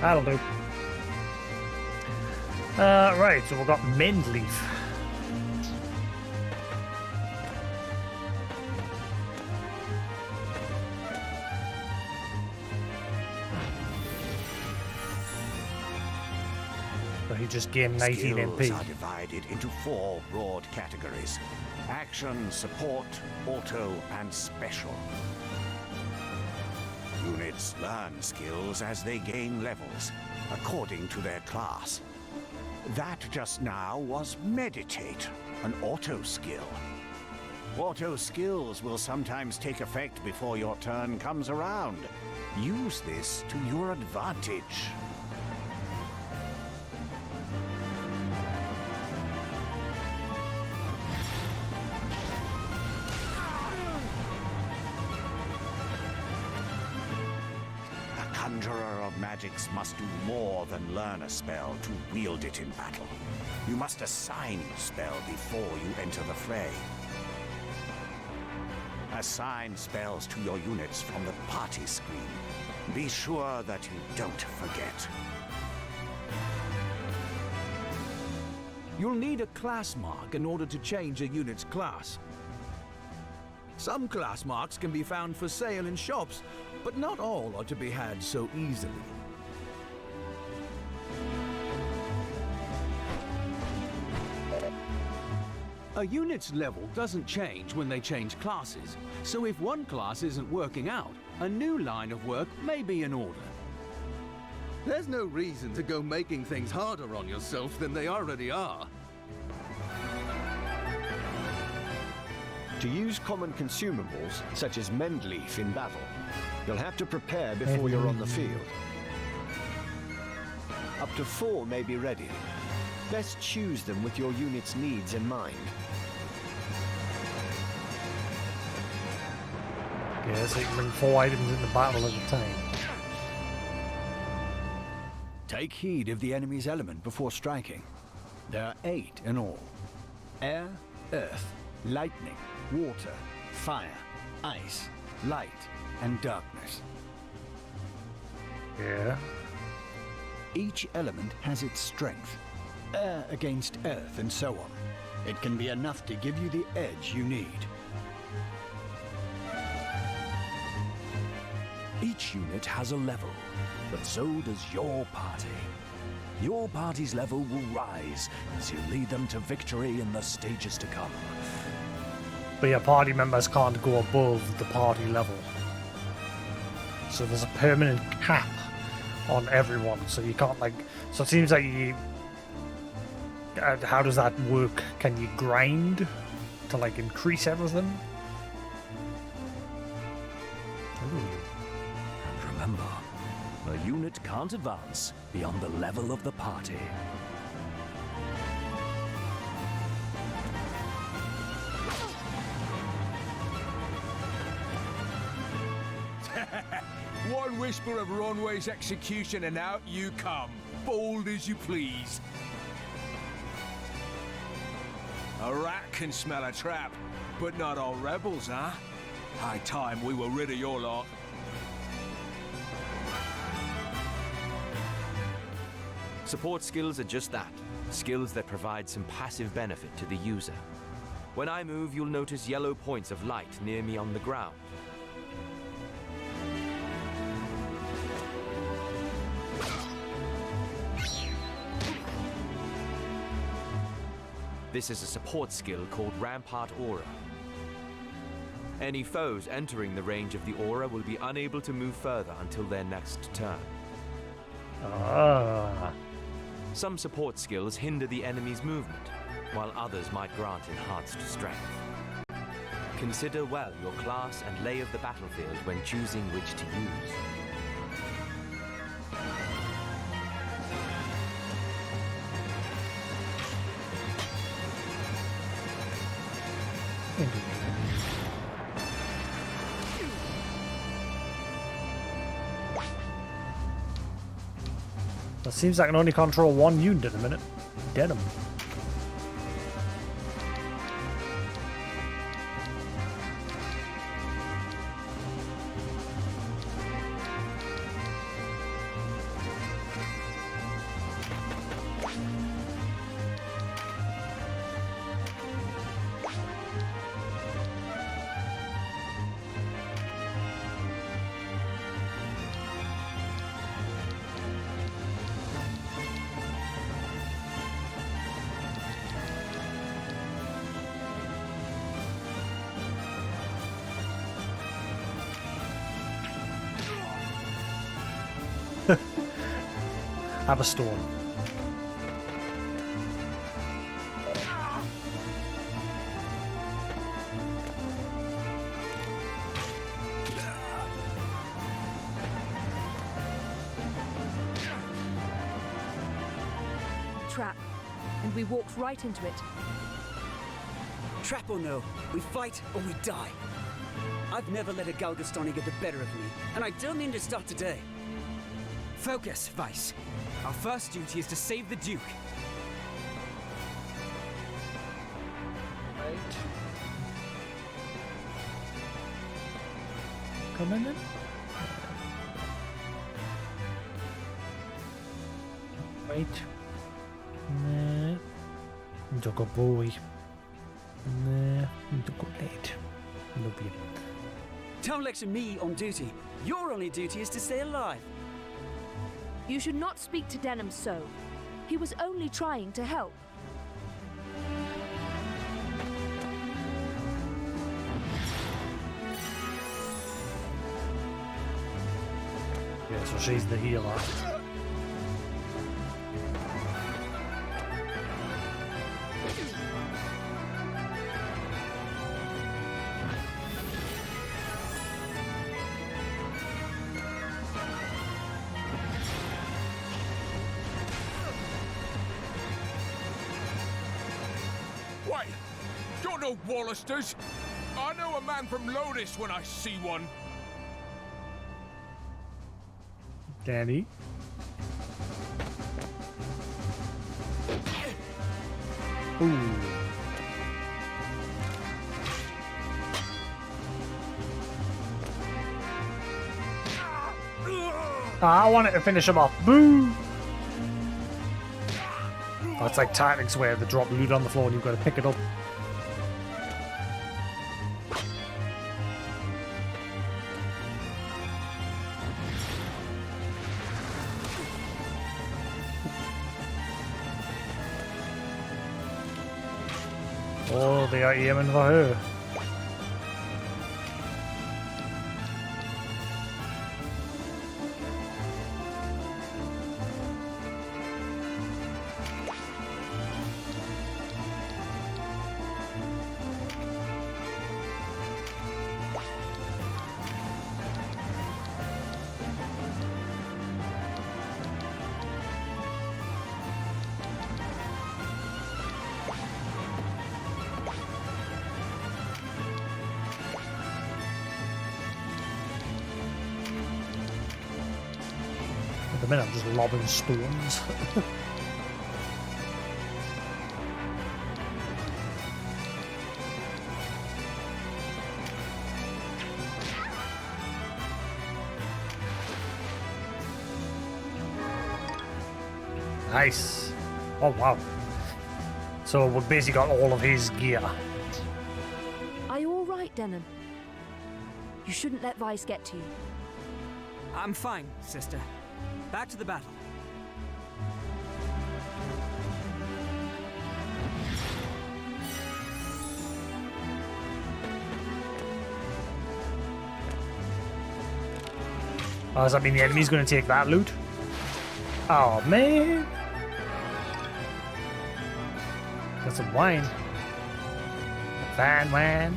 That'll do. Right, so we've got Mend Leaf. So he just gained 19 MP. Skills are divided into 4 broad categories: action, support, auto, and special. Units learn skills as they gain levels, according to their class. That just now was Meditate, an auto skill. Auto skills will sometimes take effect before your turn comes around. Use this to your advantage. Conjurer of magics must do more than learn a spell to wield it in battle. You must assign your spell before you enter the fray. Assign spells to your units from the party screen. Be sure that you don't forget. You'll need a class mark in order to change a unit's class. Some class marks can be found for sale in shops, but not all are to be had so easily. A unit's level doesn't change when they change classes, so if one class isn't working out, a new line of work may be in order. There's no reason to go making things harder on yourself than they already are. To use common consumables, such as Mendleaf in battle, you'll have to prepare before you're on the field. Up to 4 may be ready. Best choose them with your unit's needs in mind. Yeah, so you can bring 4 items into battle at a time. Take heed of the enemy's element before striking. There are 8 in all. Air, earth, lightning, water, fire, ice, light, and darkness. Yeah. Each element has its strength. Air against earth and so on. It can be enough to give you the edge you need. Each unit has a level, but so does your party. Your party's level will rise as you lead them to victory in the stages to come. But your party members can't go above the party level. So there's a permanent cap on everyone, so you can't like... So it seems like you... how does that work? Can you grind to like increase everything? And remember, a unit can't advance beyond the level of the party. One whisper of Ronway's execution and out you come, bold as you please. A rat can smell a trap, but not all rebels, huh? High time we were rid of your lot. Support skills are just that, skills that provide some passive benefit to the user. When I move, you'll notice yellow points of light near me on the ground. This is a support skill called Rampart Aura. Any foes entering the range of the aura will be unable to move further until their next turn. Ah. Some support skills hinder the enemy's movement, while others might grant enhanced strength. Consider well your class and lay of the battlefield when choosing which to use. It seems like I can only control 1 unit at a minute. Dead 'em. Have a storm. Trap, and we walked right into it. Trap or no, we fight or we die. I've never let a Galgastani get the better of me, and I don't mean to start today. Focus, Vice. Our first duty is to save the Duke. Right. Come in then. Right. Nah. Into go boy. Nah. Into go late. Lovely. Don't lecture me on duty. Your only duty is to stay alive. You should not speak to Denham so. He was only trying to help. Yeah, so she's the healer. Wait! You're no Wallisters! I know a man from Lotus when I see one. Danny. Ooh. I wanted to finish him off. Boo! That's like tactics where they drop loot on the floor and you've got to pick it up. Oh, they are aiming for her. At the minute I'm just lobbing stones. Nice. Oh wow. So we've basically got all of his gear. Are you all right, Denham? You shouldn't let Vice get to you. I'm fine, sister. Back to the battle. Oh, does that mean the enemy's going to take that loot? Oh, man. Got some wine. Fine wine.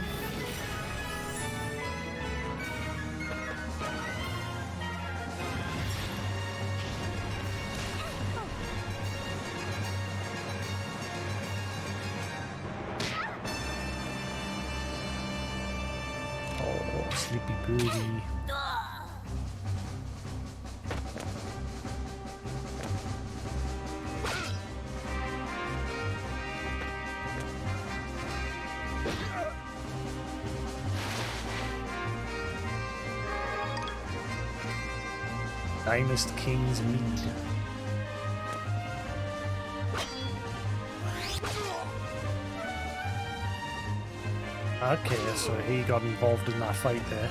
Oh, sleepy birdie. Finest King's Mead. Okay, so he got involved in that fight there.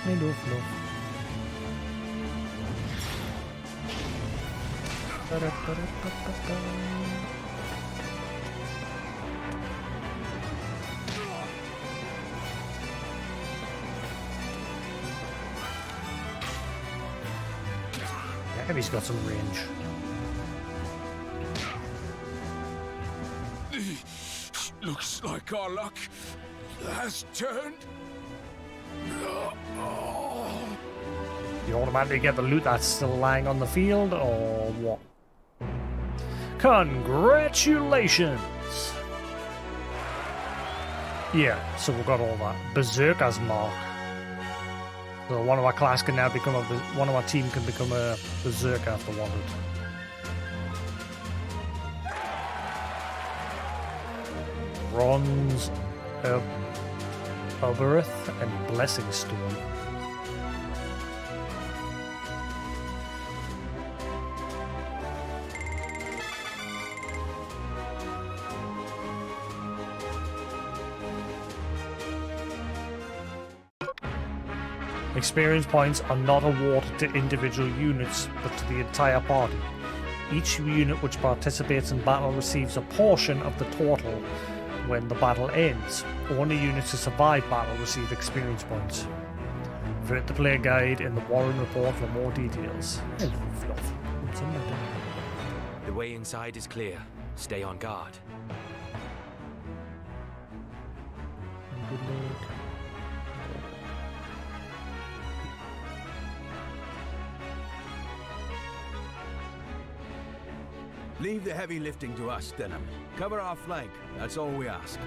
Hello, Fluff. Yeah, he's got some range. Looks like our luck has turned. Oh. You automatically get the loot that's still lying on the field, or what? Congratulations! Yeah, so we've got all that. Berserker's Mark. So one of our class can now become one of our team can become a Berserker after wanted. Bronze Oberith and Blessing Stone. Experience points are not awarded to individual units, but to the entire party. Each unit which participates in battle receives a portion of the total when the battle ends. Only units who survive battle receive experience points. Refer to the player guide in the Warren report for more details. Hello, Fluff. What's in there? The way inside is clear. Stay on guard. Good lord. Leave the heavy lifting to us, Denham. Cover our flank. That's all we ask.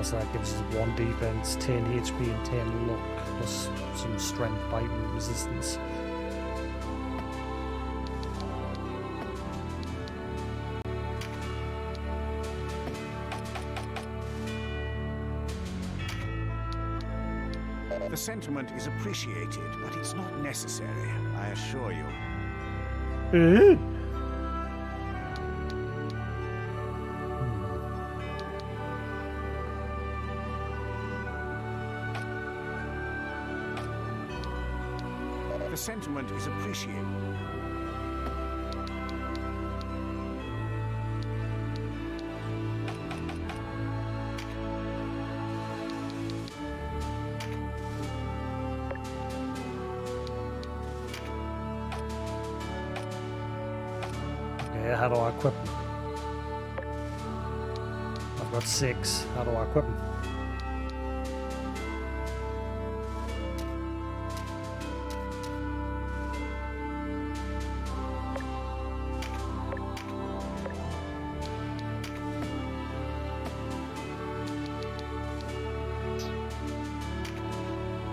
So that gives us 1 defense, 10 HP and 10 luck, plus some strength, bite, and resistance. The sentiment is appreciated, but it's not necessary, I assure you. The sentiment is appreciated. Okay, how do I equip them? I've got 6. How do I equip them?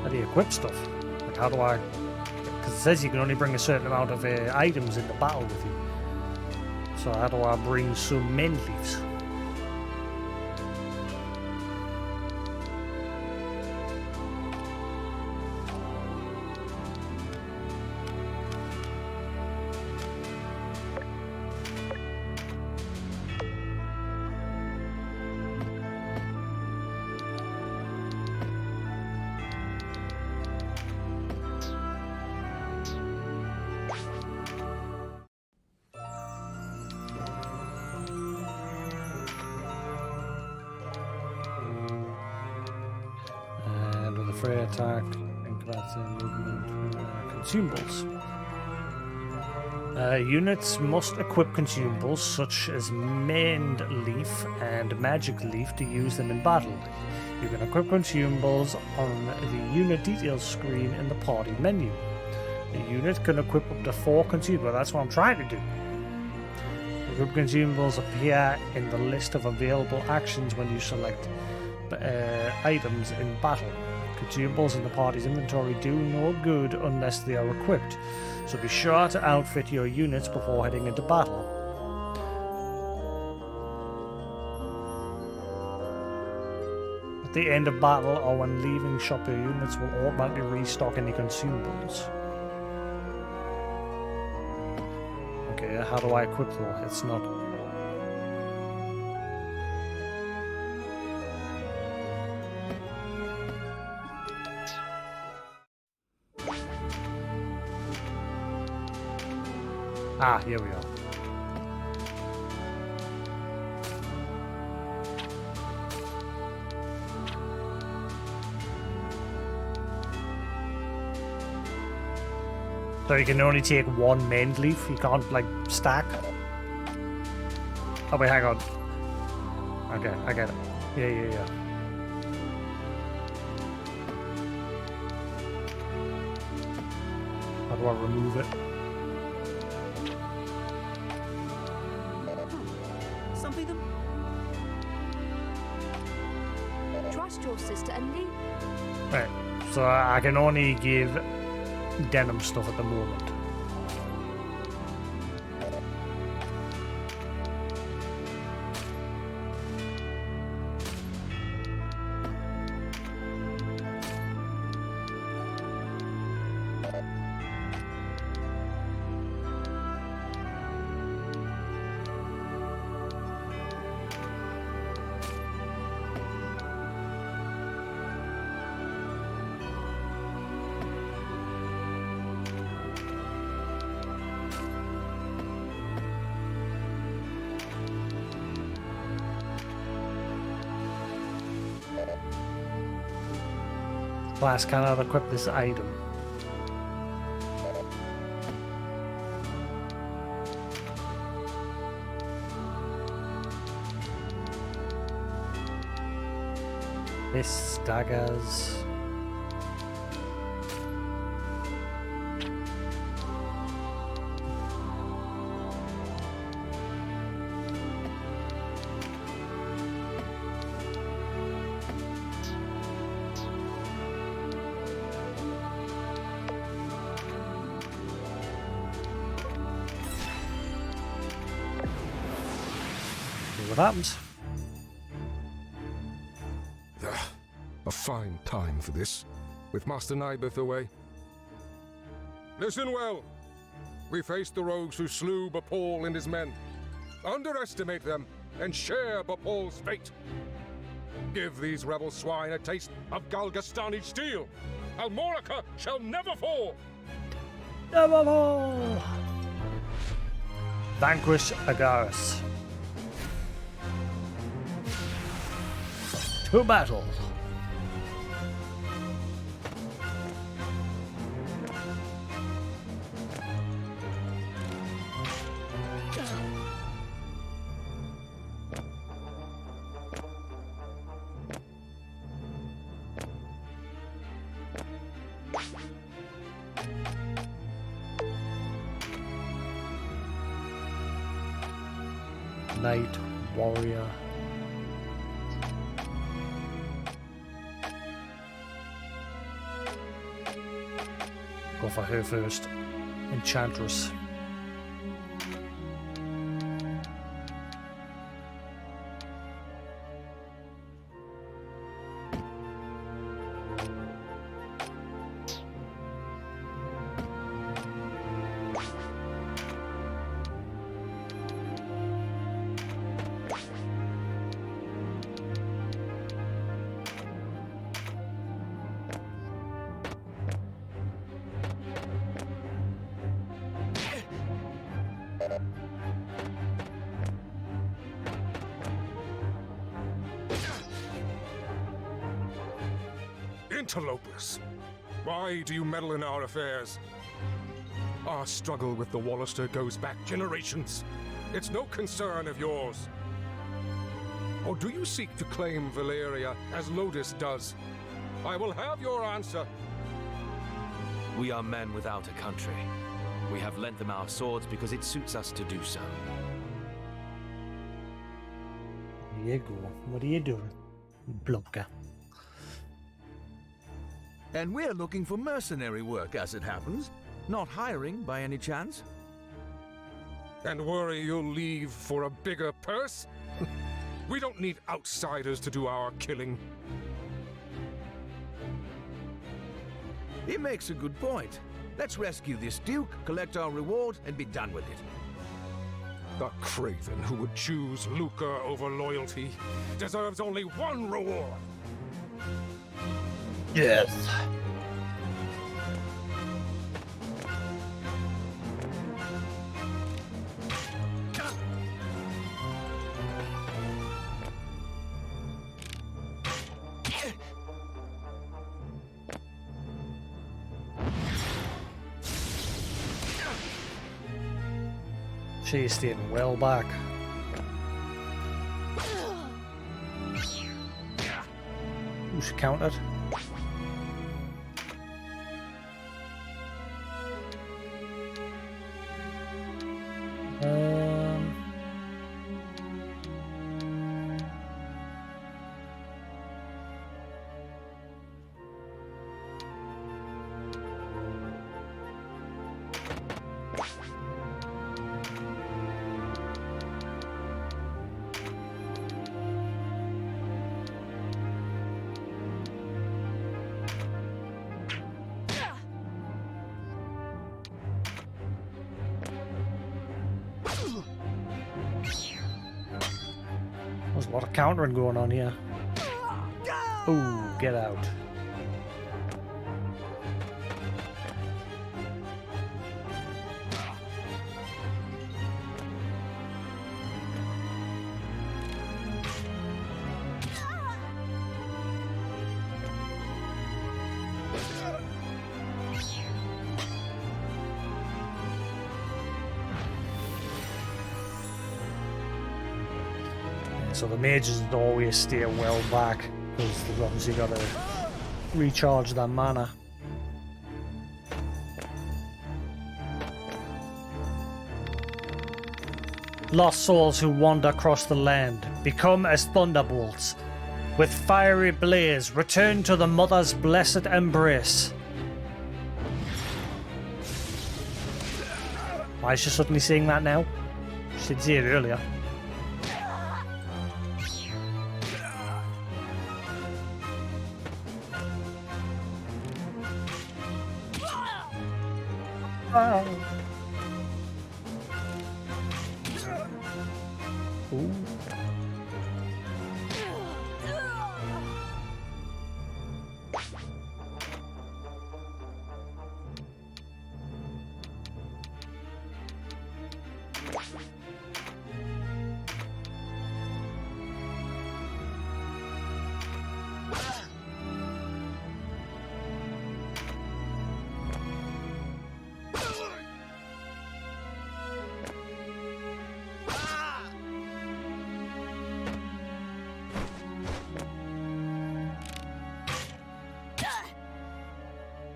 How do you equip stuff? Like, how do I... Because it says you can only bring a certain amount of items into battle with you. So how do I bring some men leaves? Fray attack, movement, consumables. Units must equip consumables such as Mend Leaf and Magic Leaf to use them in battle. You can equip consumables on the unit details screen in the party menu. A unit can equip up to 4 consumables. That's what I'm trying to do. Equip consumables appear in the list of available actions when you select items in battle. Consumables in the party's inventory do no good unless they are equipped, so be sure to outfit your units before heading into battle. At the end of battle or when leaving shop, your units will automatically restock any consumables. Okay, how do I equip though? It's not... Ah, here we are. So you can only take one mend leaf, you can't like stack. Oh wait, hang on. Okay, I get it. Yeah. How do I remove it? Something them? Trust your sister and leave. Right, so I can only give denim stuff at the moment. Class cannot equip this item. This daggers. What happens? A fine time for this, with Master Nibeth away. Listen well. We faced the rogues who slew Bapal and his men. Underestimate them, and share Bapal's fate. Give these rebel swine a taste of Galgastani steel. Almorica shall never fall! Never fall! Vanquish Agaris. To battle. Knight, warrior. Go for her first. Enchantress. Interlopers! Why do you meddle in our affairs? Our struggle with the Wallister goes back generations. It's no concern of yours. Or do you seek to claim Valeria as Lodis does? I will have your answer. We are men without a country. We have lent them our swords because it suits us to do so. Here you go. What are you doing, Blubka? And we're looking for mercenary work, as it happens. Not hiring, by any chance? And worry you'll leave for a bigger purse? We don't need outsiders to do our killing. He makes a good point. Let's rescue this Duke, collect our reward, and be done with it. The craven who would choose lucre over loyalty deserves only one reward. Yes. She's staying well back. Ooh, she countered. There's a lot of countering going on here. Ooh, get out. So the mages always stay well back because they've obviously got to recharge their mana. Lost souls who wander across the land become as thunderbolts. With fiery blaze, return to the mother's blessed embrace. Why is she suddenly saying that now? She did say it earlier. Ooh.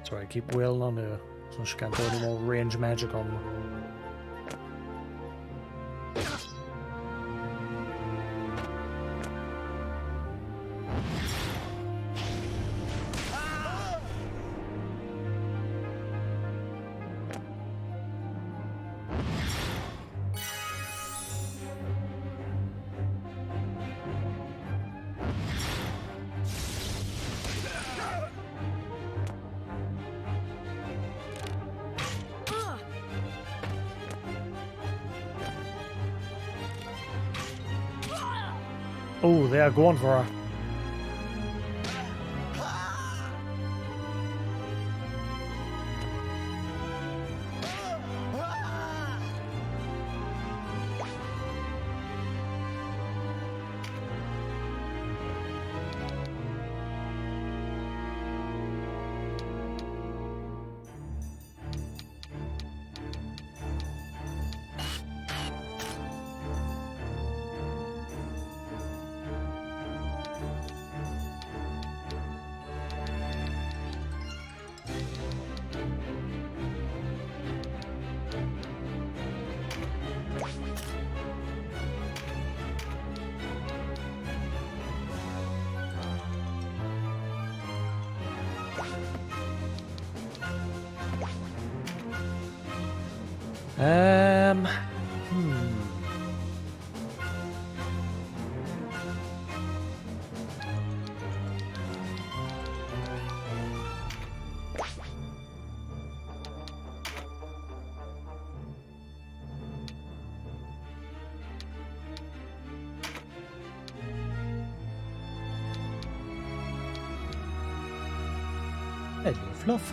Sorry, I keep wailing on her so she can't do any more range magic on me. Oh, they are going for her. Hello, Fluff.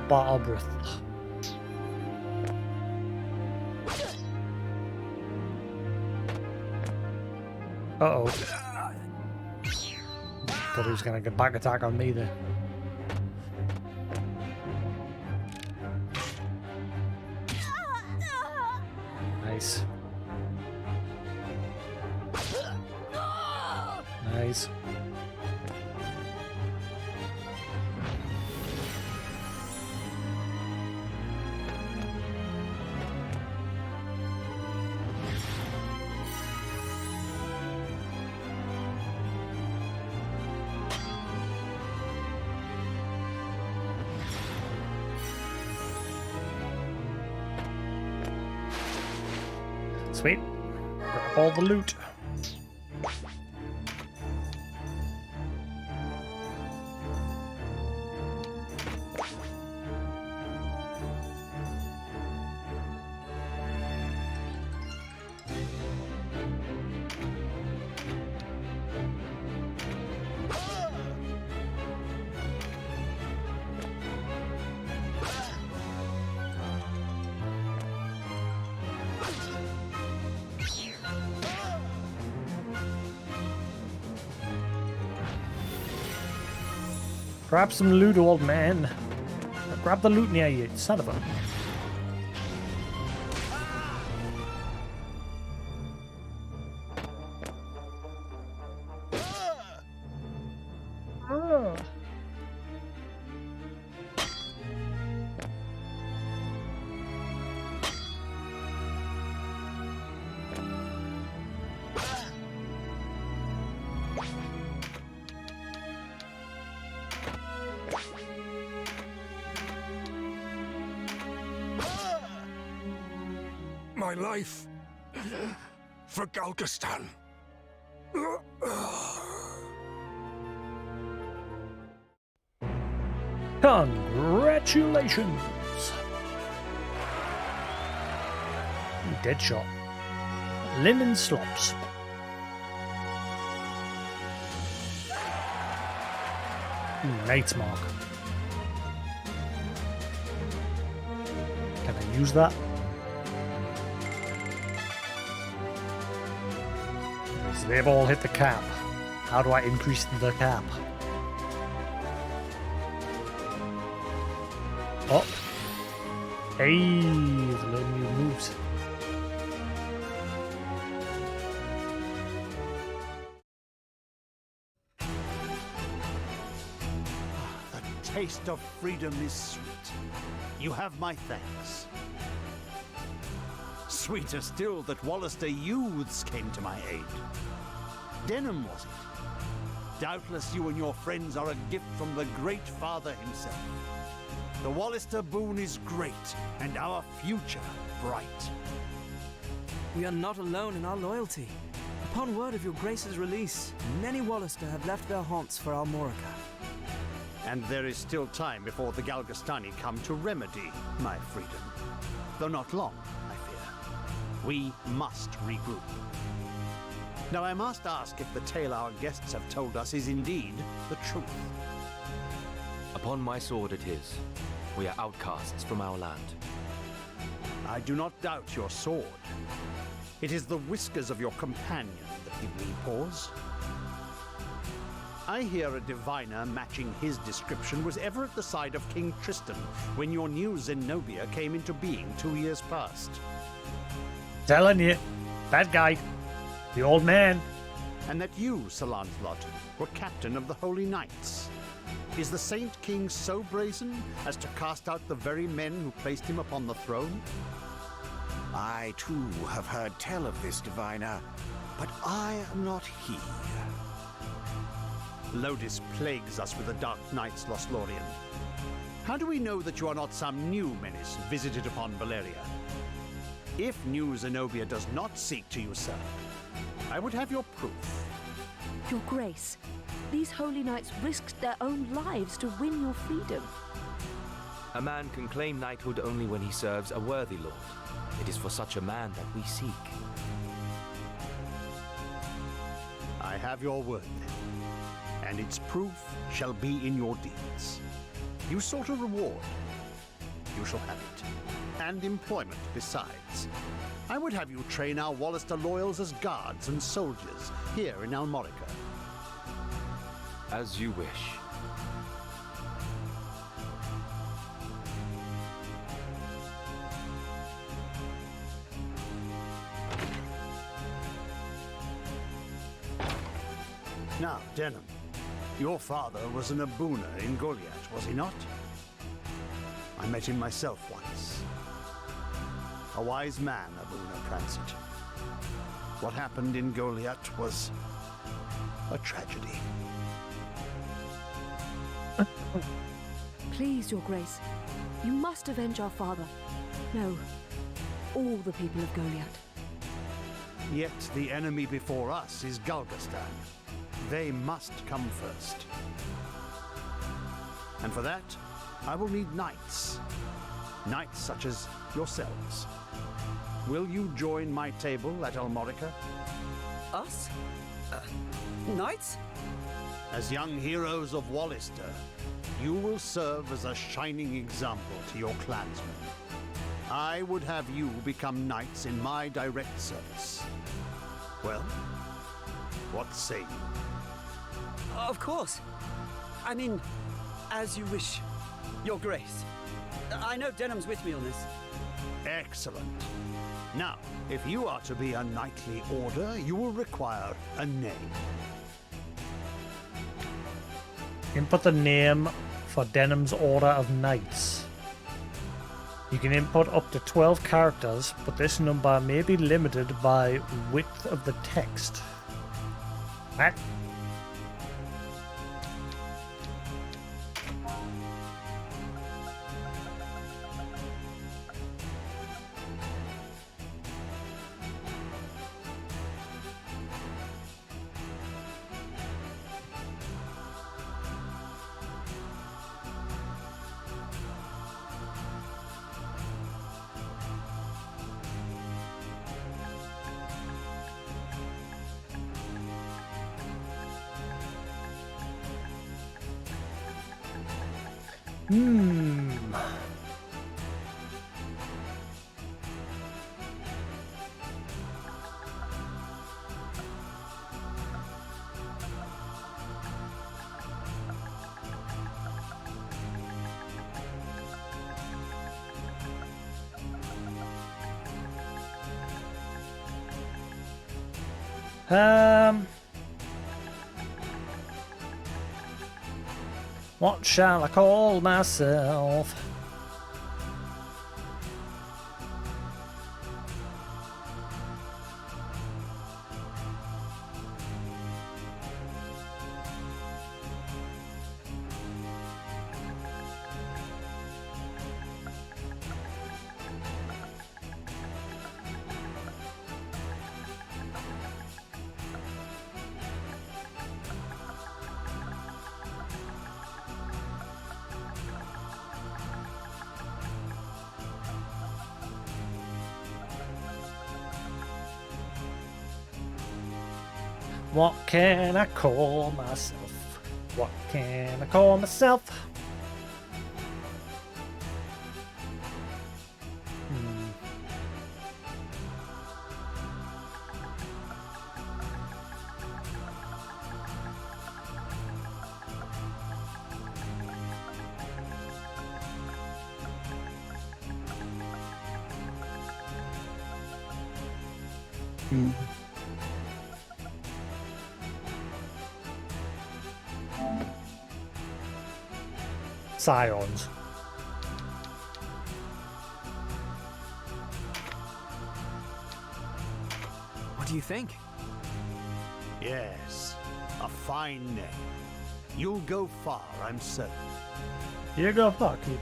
Battle breath. Uh-oh. Thought he was going to get back attack on me there. Nice. Nice. Sweet. Grab all the loot. Grab some loot, old man. Grab the loot near you, son of a... My life for Galgastan. Congratulations! Dead shot. Linen slops. Knight's mark. Can I use that? They've all hit the cap. How do I increase the cap? Oh. Hey, he's learning new moves. The taste of freedom is sweet. You have my thanks. Sweeter still that Wallister youths came to my aid. Denham, was it? Doubtless you and your friends are a gift from the Great Father himself. The Wallister boon is great, and our future bright. We are not alone in our loyalty. Upon word of your Grace's release, many Wallister have left their haunts for Almorica. And there is still time before the Galgastani come to remedy my freedom. Though not long, I fear. We must regroup. Now I must ask if the tale our guests have told us is indeed the truth. Upon my sword it is. We are outcasts from our land. I do not doubt your sword. It is the whiskers of your companion that give me pause. I hear a diviner matching his description was ever at the side of King Tristan when your new Zenobia came into being 2 years past. Telling you, that guy, the old man. And that you, Sir Lancelot, were captain of the Holy Knights. Is the Saint King so brazen as to cast out the very men who placed him upon the throne? I too have heard tell of this diviner, but I am not he. Lodis plagues us with the Dark Knights, Lothlorien. How do we know that you are not some new menace visited upon Valeria? If New Zenobia does not seek to usurp, I would have your proof. Your Grace, these holy knights risked their own lives to win your freedom. A man can claim knighthood only when he serves a worthy lord. It is for such a man that we seek. I have your word, then, and its proof shall be in your deeds. You sought a reward. You shall have it. And employment besides. I would have you train our Wallister loyals as guards and soldiers here in Almorica. As you wish. Now, Denham, your father was an Abuna in Golyat, was he not? I met him myself once. A wise man, Abuna Prancet. What happened in Golyat was a tragedy. Please, Your Grace, you must avenge our father. No, all the people of Golyat. Yet the enemy before us is Galgastan. They must come first. And for that, I will need knights. Knights such as yourselves. Will you join my table at Almorica? Us? Knights? As young heroes of Wallister, you will serve as a shining example to your clansmen. I would have you become knights in my direct service. Well, what say you? Of course. I mean, as you wish, Your Grace. I know Denham's with me on this. Excellent. Now, if you are to be a knightly order, you will require a name. Input the name for Denham's Order of Knights. You can input up to 12 characters, but this number may be limited by width of the text. Right? What shall I call myself? What can I call myself? What can I call myself? Scions. What do you think? Yes, a fine name. You'll go far, I'm certain. You go fuck you.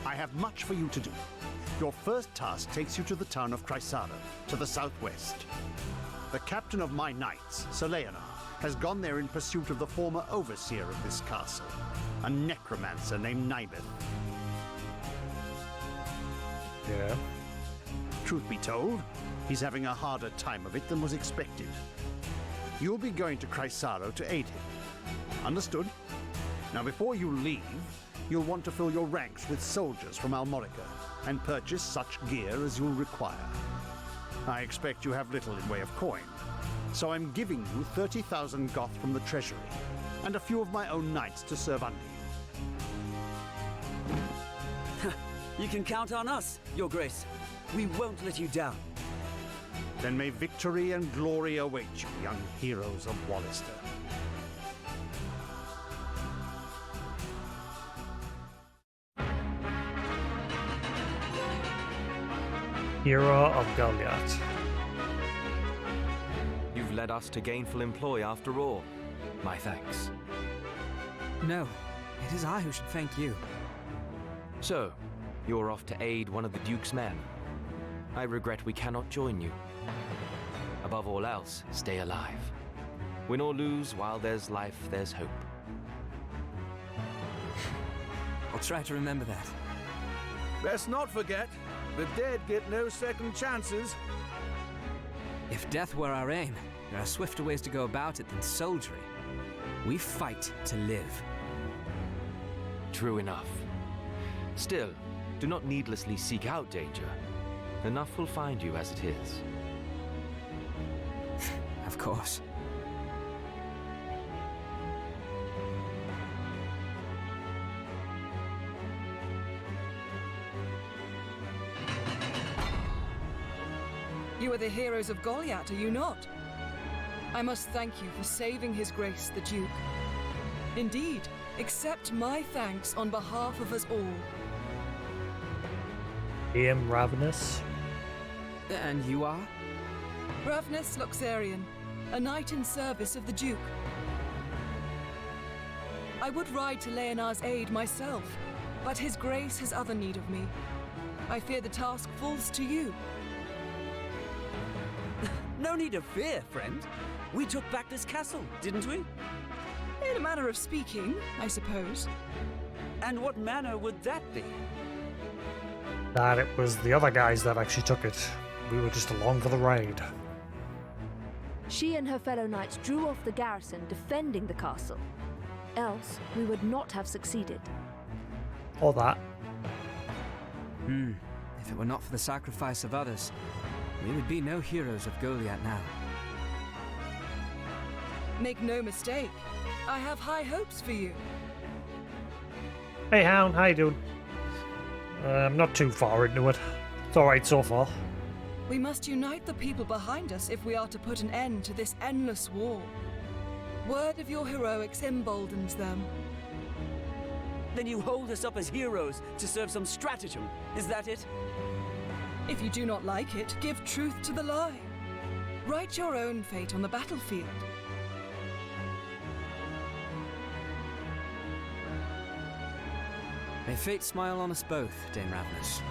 I have much for you to do. Your first task takes you to the town of Chrysaro, to the southwest. The captain of my knights, Sir Leonard, has gone there in pursuit of the former overseer of this castle, a necromancer named Nibeth. Yeah. Truth be told, he's having a harder time of it than was expected. You'll be going to Chrysaro to aid him. Understood? Now before you leave, you'll want to fill your ranks with soldiers from Almorica and purchase such gear as you'll require. I expect you have little in way of coin, so I'm giving you 30,000 goth from the treasury and a few of my own knights to serve under you. You can count on us, Your Grace. We won't let you down. Then may victory and glory await you, young heroes of Wallister. Hero of Golyat. You've led us to gainful employ after all. My thanks. No, it is I who should thank you. So, you're off to aid one of the Duke's men. I regret we cannot join you. Above all else, stay alive. Win or lose, while there's life, there's hope. I'll try to remember that. Best not forget, the dead get no second chances. If death were our aim, there are swifter ways to go about it than soldiery. We fight to live. True enough. Still, do not needlessly seek out danger. Enough will find you as it is. Of course. You are the heroes of Golyat, are you not? I must thank you for saving His Grace the Duke. Indeed, accept my thanks on behalf of us all. I am Ravenous. And you are? Ravenous Luxarian, a knight in service of the Duke. I would ride to Leonard's aid myself, but His Grace has other need of me. I fear the task falls to you. No need of fear, friend. We took back this castle, didn't we? In a manner of speaking, I suppose. And what manner would that be? That it was the other guys that actually took it. We were just along for the ride. She and her fellow knights drew off the garrison defending the castle. Else, we would not have succeeded. Or that. If it were not for the sacrifice of others, we would be no heroes of Golyat now. Make no mistake, I have high hopes for you. Hey Hound, how you doing? I'm not too far into it. It's alright so far. We must unite the people behind us if we are to put an end to this endless war. Word of your heroics emboldens them. Then you hold us up as heroes to serve some stratagem, is that it? If you do not like it, give truth to the lie. Write your own fate on the battlefield. May fate smile on us both, Dame Ravenous.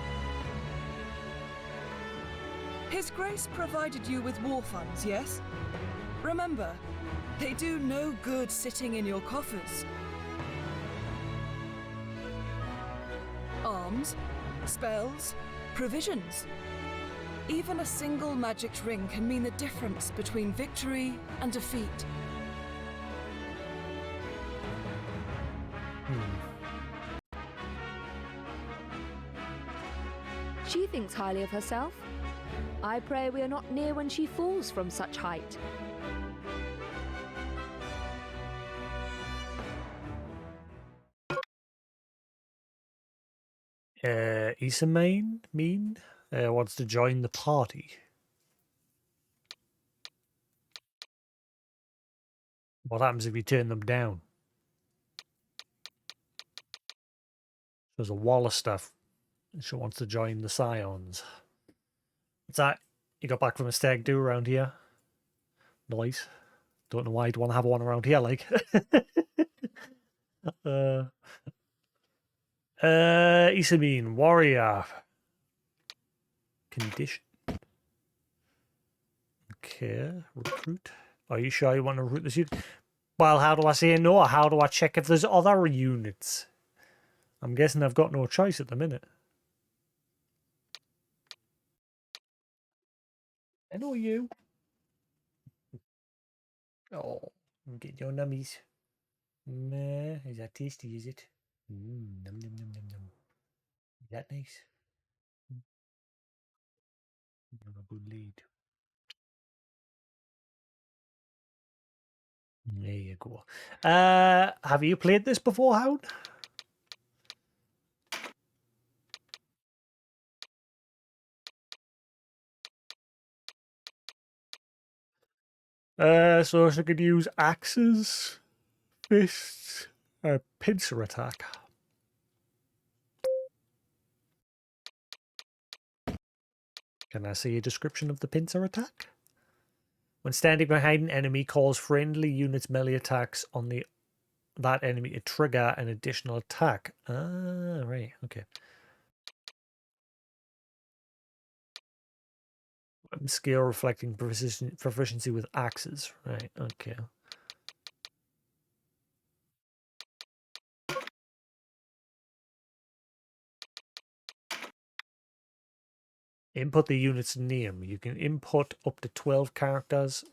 His Grace provided you with war funds, yes? Remember, they do no good sitting in your coffers. Arms, spells, provisions. Even a single magic ring can mean the difference between victory and defeat. She thinks highly of herself. I pray we are not near when she falls from such height. Isamain wants to join the party. What happens if you turn them down? There's a Waller stuff. She wants to join the Scions. What's that? You got back from a stag do around here? Nice. Don't know why you'd want to have one around here, like. Isamine, warrior. Condition. Okay, recruit. Are you sure you want to recruit this unit? Well, how do I say no? How do I check if there's other units? I'm guessing I've got no choice at the minute. I know you. Oh, get your nummies. Nah, is that tasty, is it? Num num num num num. Is that nice? You're a good lead. There you go. Have you played this before, Hound? So she could use axes, fists, pincer attack. Can I see a description of the pincer attack? When standing behind an enemy, cause friendly units' melee attacks on that enemy to trigger an additional attack. Ah, right, okay. Weapon skill reflecting proficiency with axes. Right, okay. Input the unit's name. You can input up to 12 characters.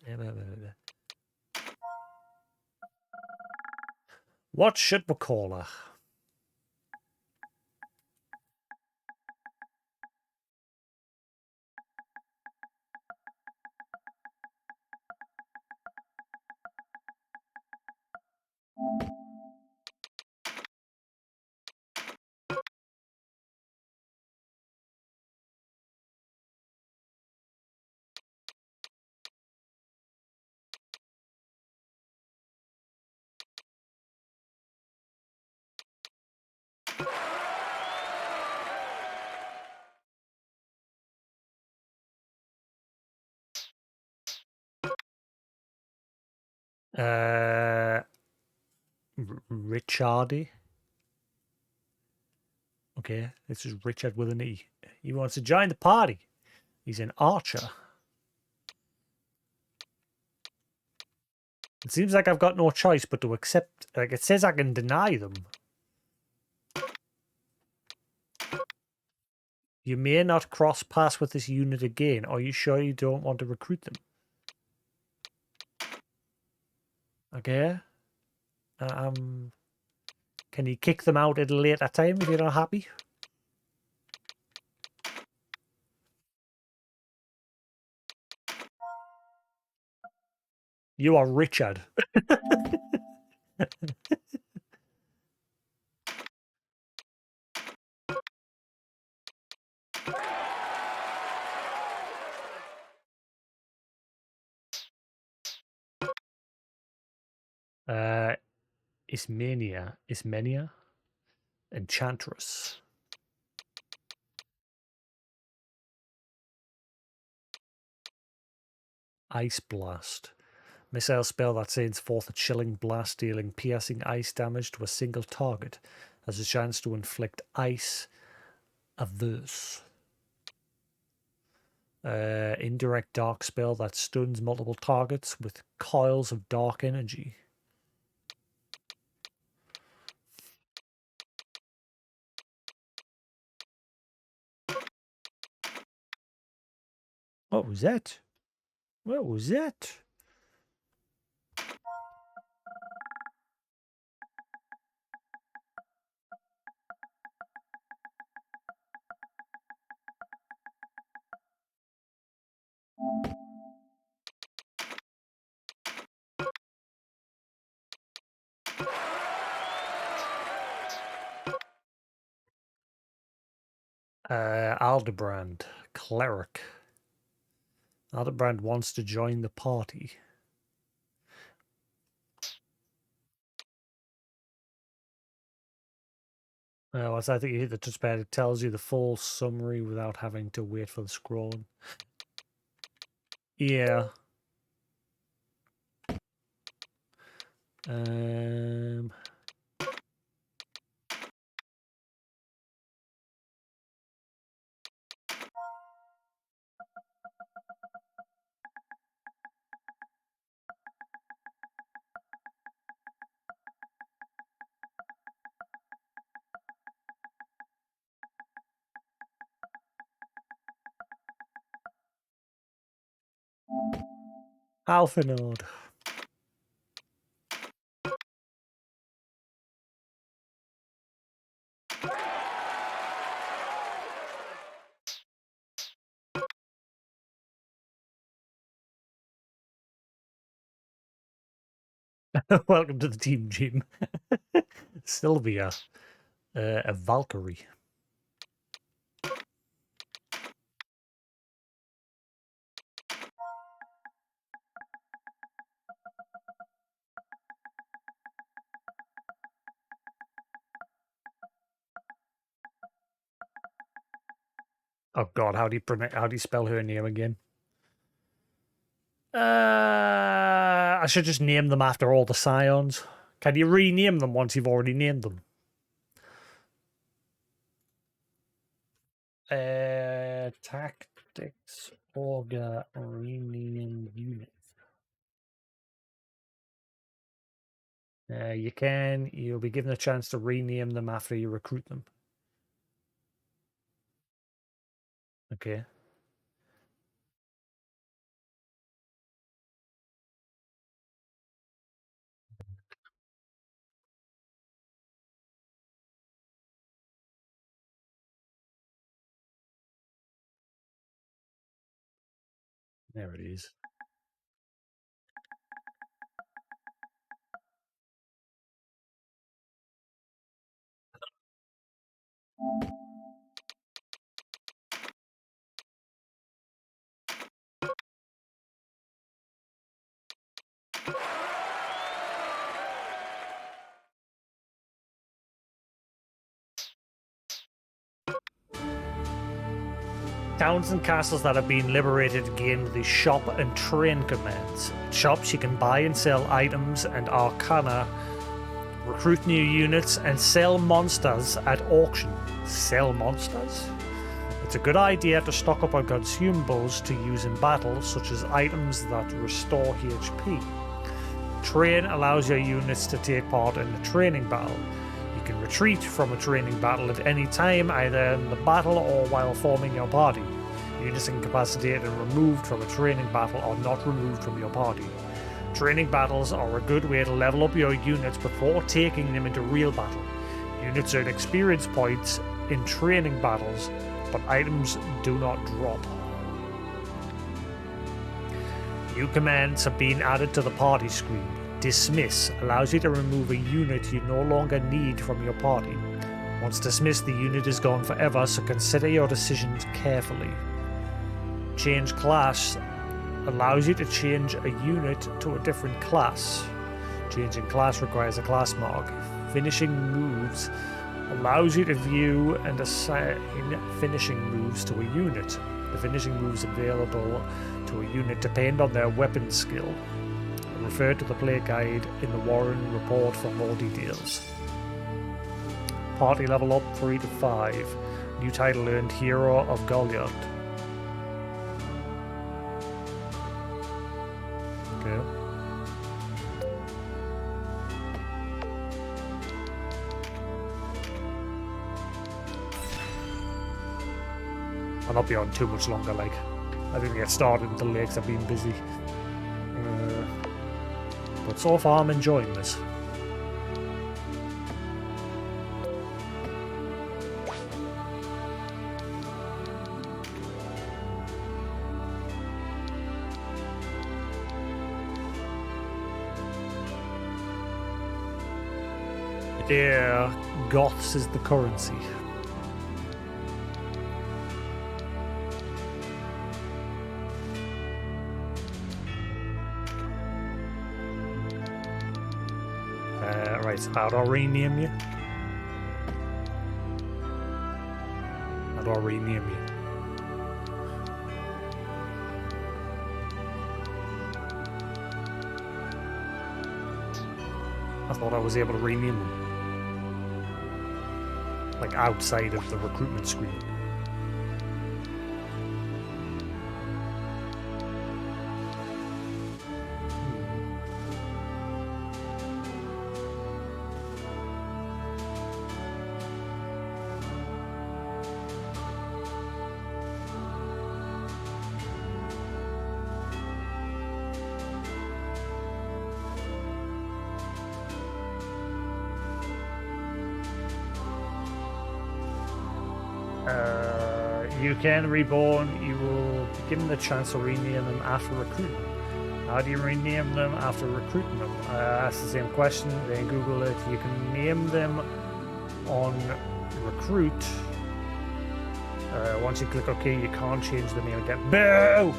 What should we call her? Richardy. Okay, this is Richard with an E. He wants to join the party. He's an archer. It seems like I've got no choice but to accept. Like, it says I can deny them. You may not cross paths with this unit again. Are you sure you don't want to recruit them? Okay. Can you kick them out at a later time if you're not happy? You are Richard. Ismenia, Enchantress. Ice Blast. Missile spell that sends forth a chilling blast, dealing piercing ice damage to a single target. Has a chance to inflict ice averse. Indirect dark spell that stuns multiple targets with coils of dark energy. What was that? What was that? Aldebrand, cleric. Aldebrand wants to join the party. Once I think you hit the touchpad, it tells you the full summary without having to wait for the scrolling. Yeah. Alpha node. Welcome to the team, Jim. Sylvia, a Valkyrie. Oh God, how do you spell her name again? I should just name them after all the scions. Can you rename them once you've already named them? Tactics Ogre rename unit. You can. You'll be given a chance to rename them after you recruit them. Okay. There it is. Towns and castles that have been liberated gain the shop and train commands. At shops, you can buy and sell items and arcana, recruit new units, and sell monsters at auction. Sell monsters? It's a good idea to stock up on consumables to use in battle, such as items that restore HP. Train allows your units to take part in a training battle. You can retreat from a training battle at any time, either in the battle or while forming your party. Units incapacitated and removed from a training battle are not removed from your party. Training battles are a good way to level up your units before taking them into real battle. Units earn experience points in training battles, but items do not drop. New commands have been added to the party screen. Dismiss allows you to remove a unit you no longer need from your party. Once dismissed, the unit is gone forever, so consider your decisions carefully. Change class allows you to change a unit to a different class. Changing class requires a class mark. Finishing moves allows you to view and assign finishing moves to a unit. The finishing moves available to a unit depend on their weapon skill. Refer to the play guide in the Warren report for more details. Party level up 3 to 5. New title earned Hero of Golyat. Okay. I'll not be on too much longer, like. I didn't get started until late 'cause I've been busy. But so far I'm enjoying this. Yeah, Goths is the currency. Right, so how do I rename you? How do I rename you? I thought I was able to rename them. Like outside of the recruitment screen. You can reborn. You will be given the chance to rename them after recruiting them. How do you rename them after recruiting them? Ask the same question, then Google it. You can name them on recruit. Once you click OK, you can't change the name again. Boo!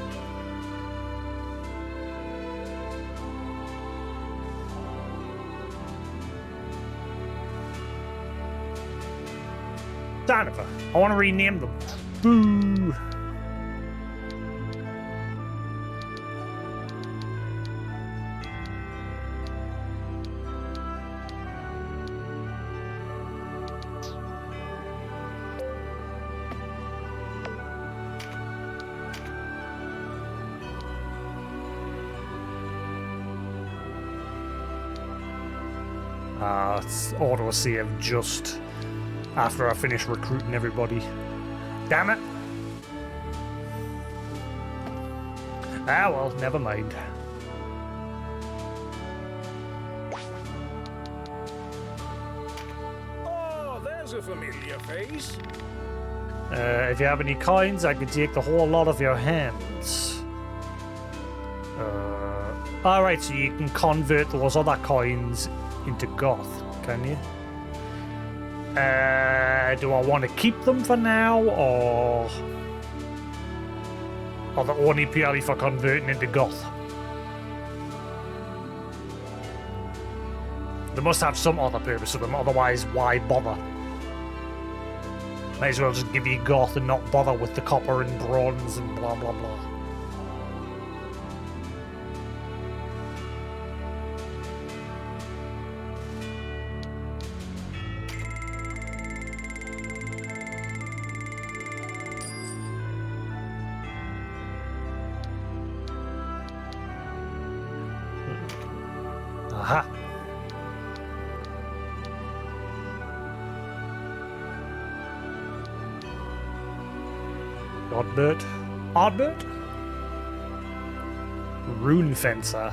Son of a, I want to rename them. Boo! It's auto-save just after I finish recruiting everybody. Damn it! Ah well, never mind. Oh, there's a familiar face. If you have any coins, I can take the whole lot of your hands. Alright, so you can convert those other coins into goth, can you? Do I want to keep them for now, or are they only purely for converting into goth? They must have some other purpose to them, otherwise why bother? Might as well just give you goth and not bother with the copper and bronze and blah blah blah. Aha! Oddbird? Oddbird? Rune Fencer.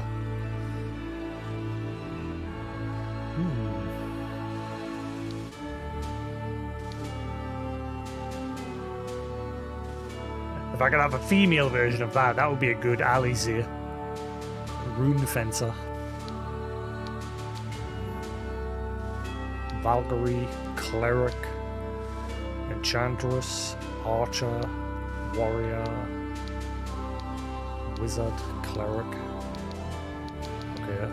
If I could have a female version of that, that would be a good Alizé. Rune Fencer. Valkyrie, Cleric, Enchantress, Archer, Warrior, Wizard, Cleric. Okay.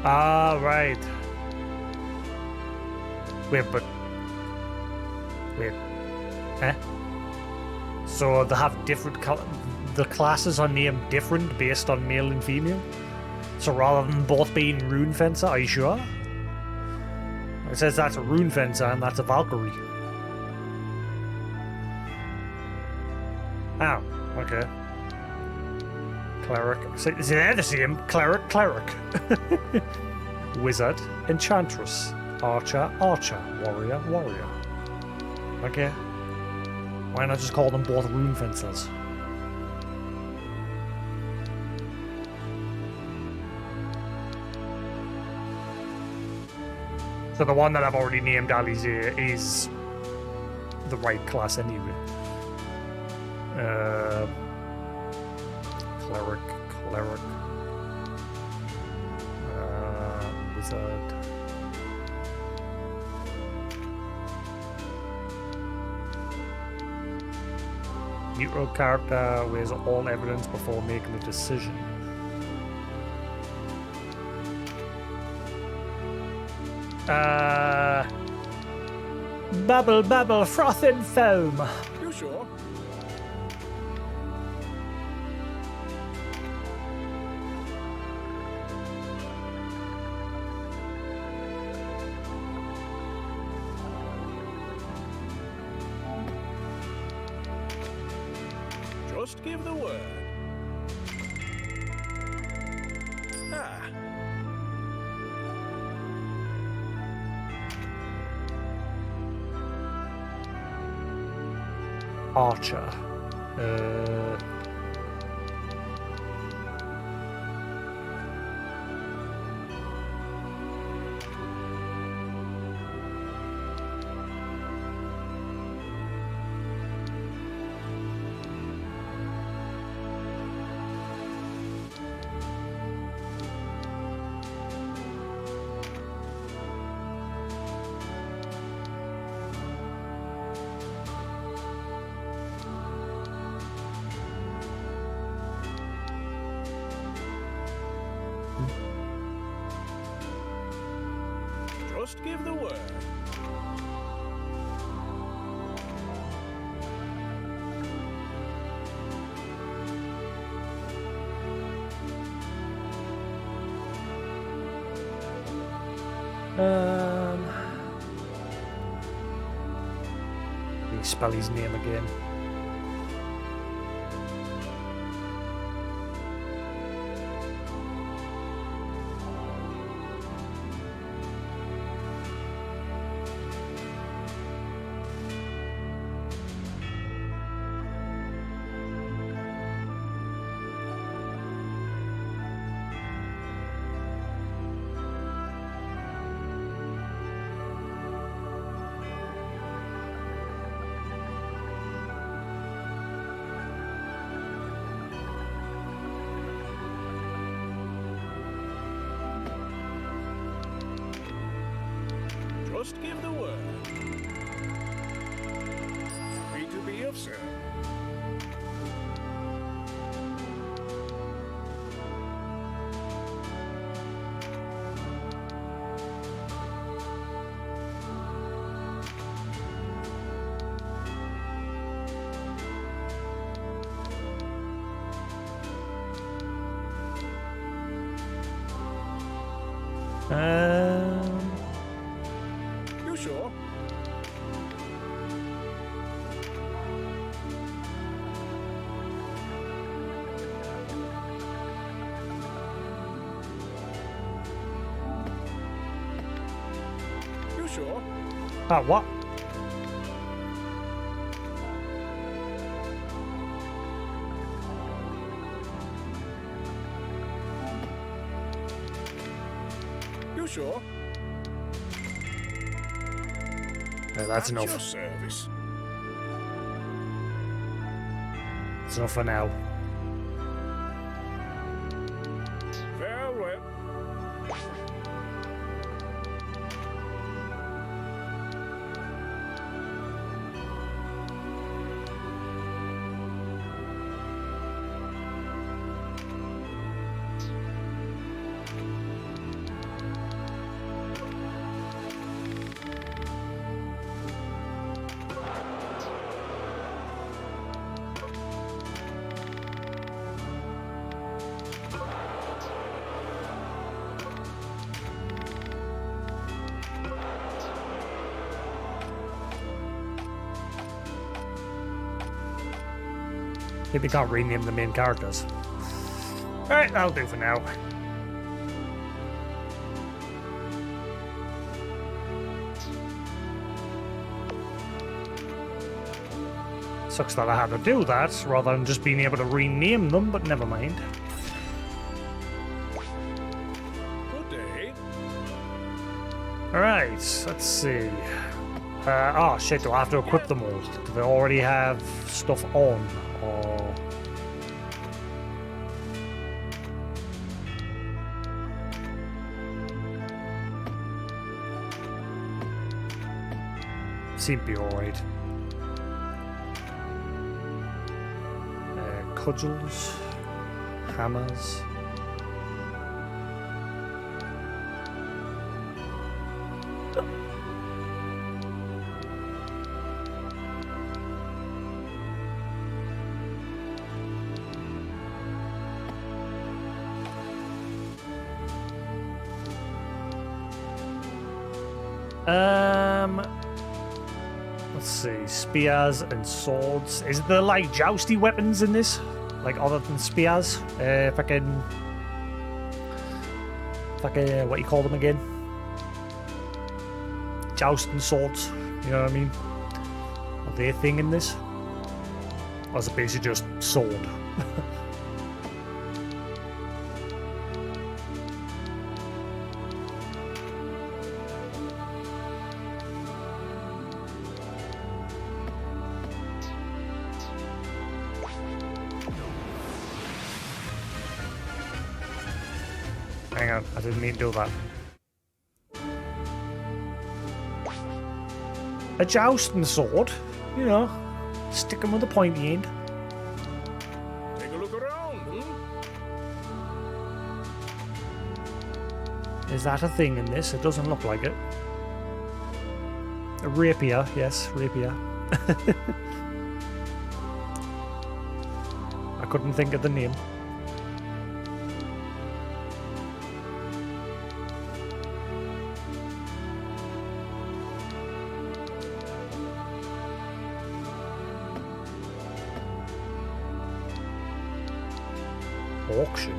Ah, right. Wait, but... Wait. Eh? So they have different the classes are named different based on male and female? So rather than both being Rune Fencer, are you sure? It says that's a Rune Fencer and that's a Valkyrie. Oh, okay. Cleric. So they're the same. Cleric, Cleric. Wizard, Enchantress. Archer, Archer. Warrior, Warrior. Okay. Why not just call them both Rune Fencers? So the one that I've already named Alizé is the right class anyway. Cleric, Cleric. Wizard. Neutral character weighs all evidence before making a decision. Bubble, bubble, froth and foam. You sure? Just give the word. Ah. Archer. Just give the word. Let me spell his name again. Just give the word. Free to be of service. You sure? You sure? What? You sure? Yeah, that's At enough. your service. That's enough for now. Farewell. Maybe can't rename the main characters. Alright, that'll do for now. Sucks that I had to do that rather than just being able to rename them, but never mind. Good day. Alright, let's see. Oh shit, do I have to equip them all? Do they already have stuff on? Or... seem to be alright. Cudgels, hammers. Let's see, spears and swords. Is there like jousty weapons in this? Like other than spears? If I can, what do you call them again? Jousting swords, you know what I mean? Are they a thing in this? Or is it basically just sword? Hang on, I didn't mean to do that. A jousting sword, you know, stick 'em with the pointy end. Take a look around, Is that a thing in this? It doesn't look like it. A rapier, yes, rapier. I couldn't think of the name. Auction.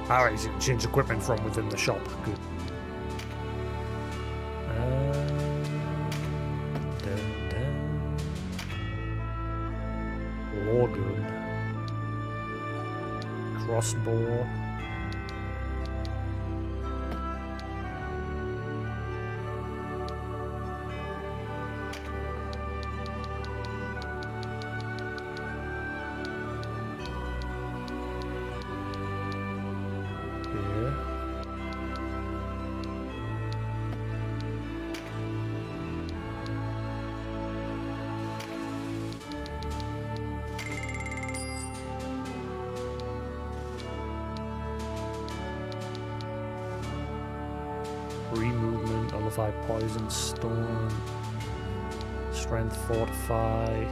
Alright, so you can change equipment from within the shop. Good. Lord gun. Crossbow. Free movement, nullify poison, storm, strength, fortify.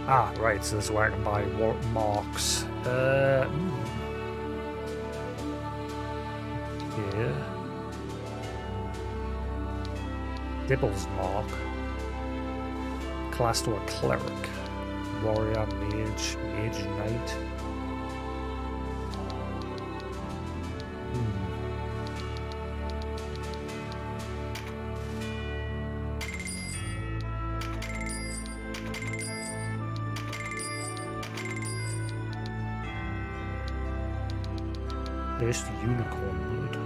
Ah, right, so this is where I can buy marks. Yeah. Dibble's mark. Class to a cleric. Warrior, mage, mage knight. There's the unicorn blood.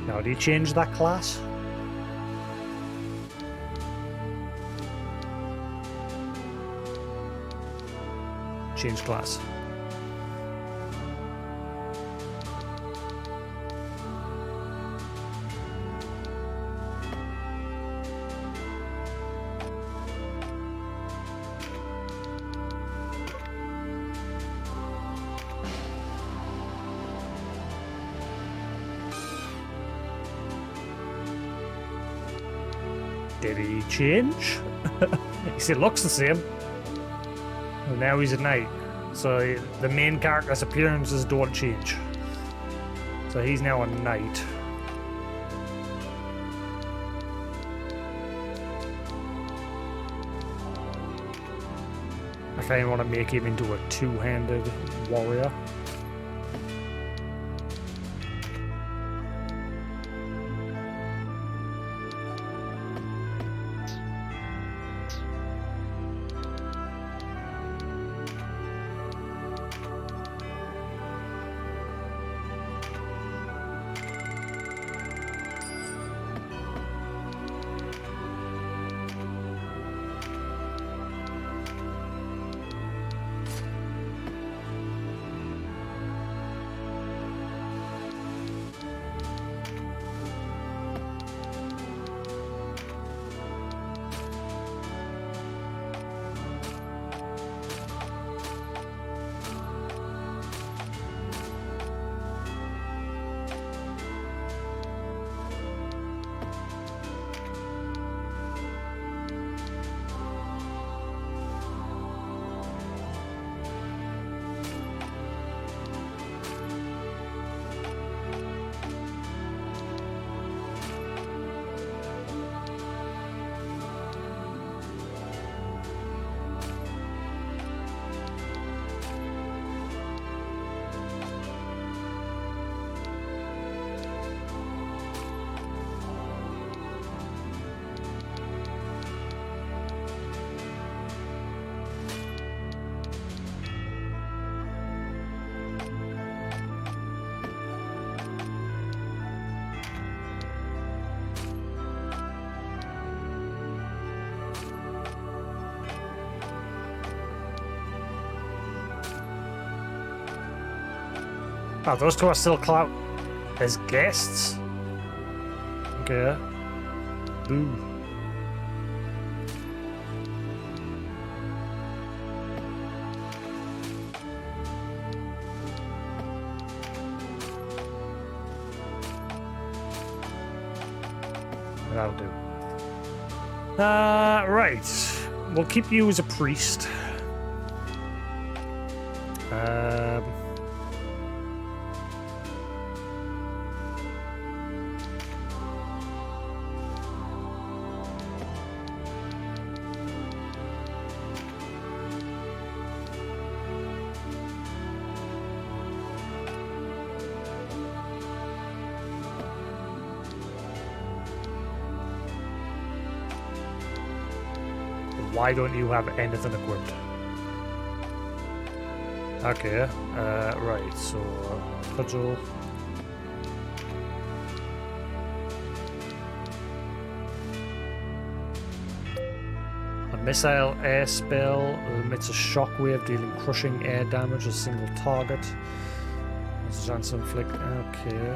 Now, do you change that class? Change class. Did he change? He said looks the same. And now he's a knight. So the main character's appearances don't change. So he's now a knight. I kind of want to make him into a two-handed warrior. Oh, those two are still clout as guests? Okay. Boo. That'll do. Right. We'll keep you as a priest. Why don't you have anything equipped? Okay, right, so cudgel. A missile air spell emits a shockwave dealing crushing air damage to a single target. Has a chance to inflict. Okay.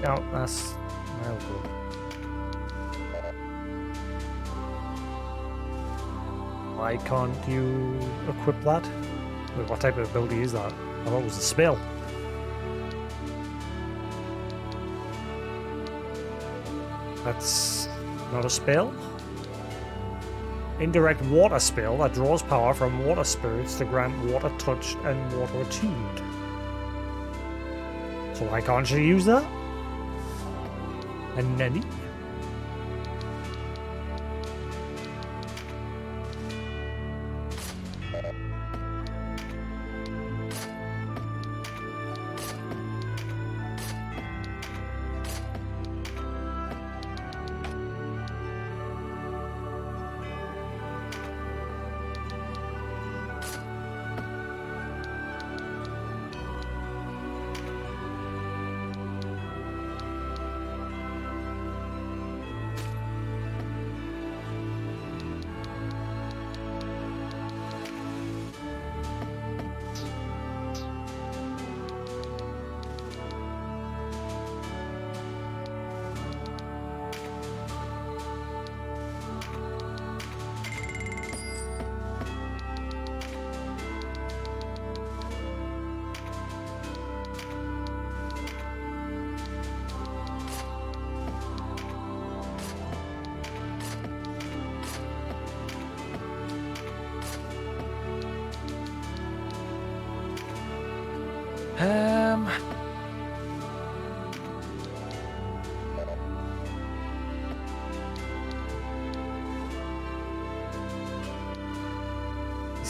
No, that's no good. Why can't you equip that? Wait, what type of ability is that? I thought it was a spell. That's not a spell? Indirect water spell that draws power from water spirits to grant water touched and water attuned. So why can't you use that? And nanny?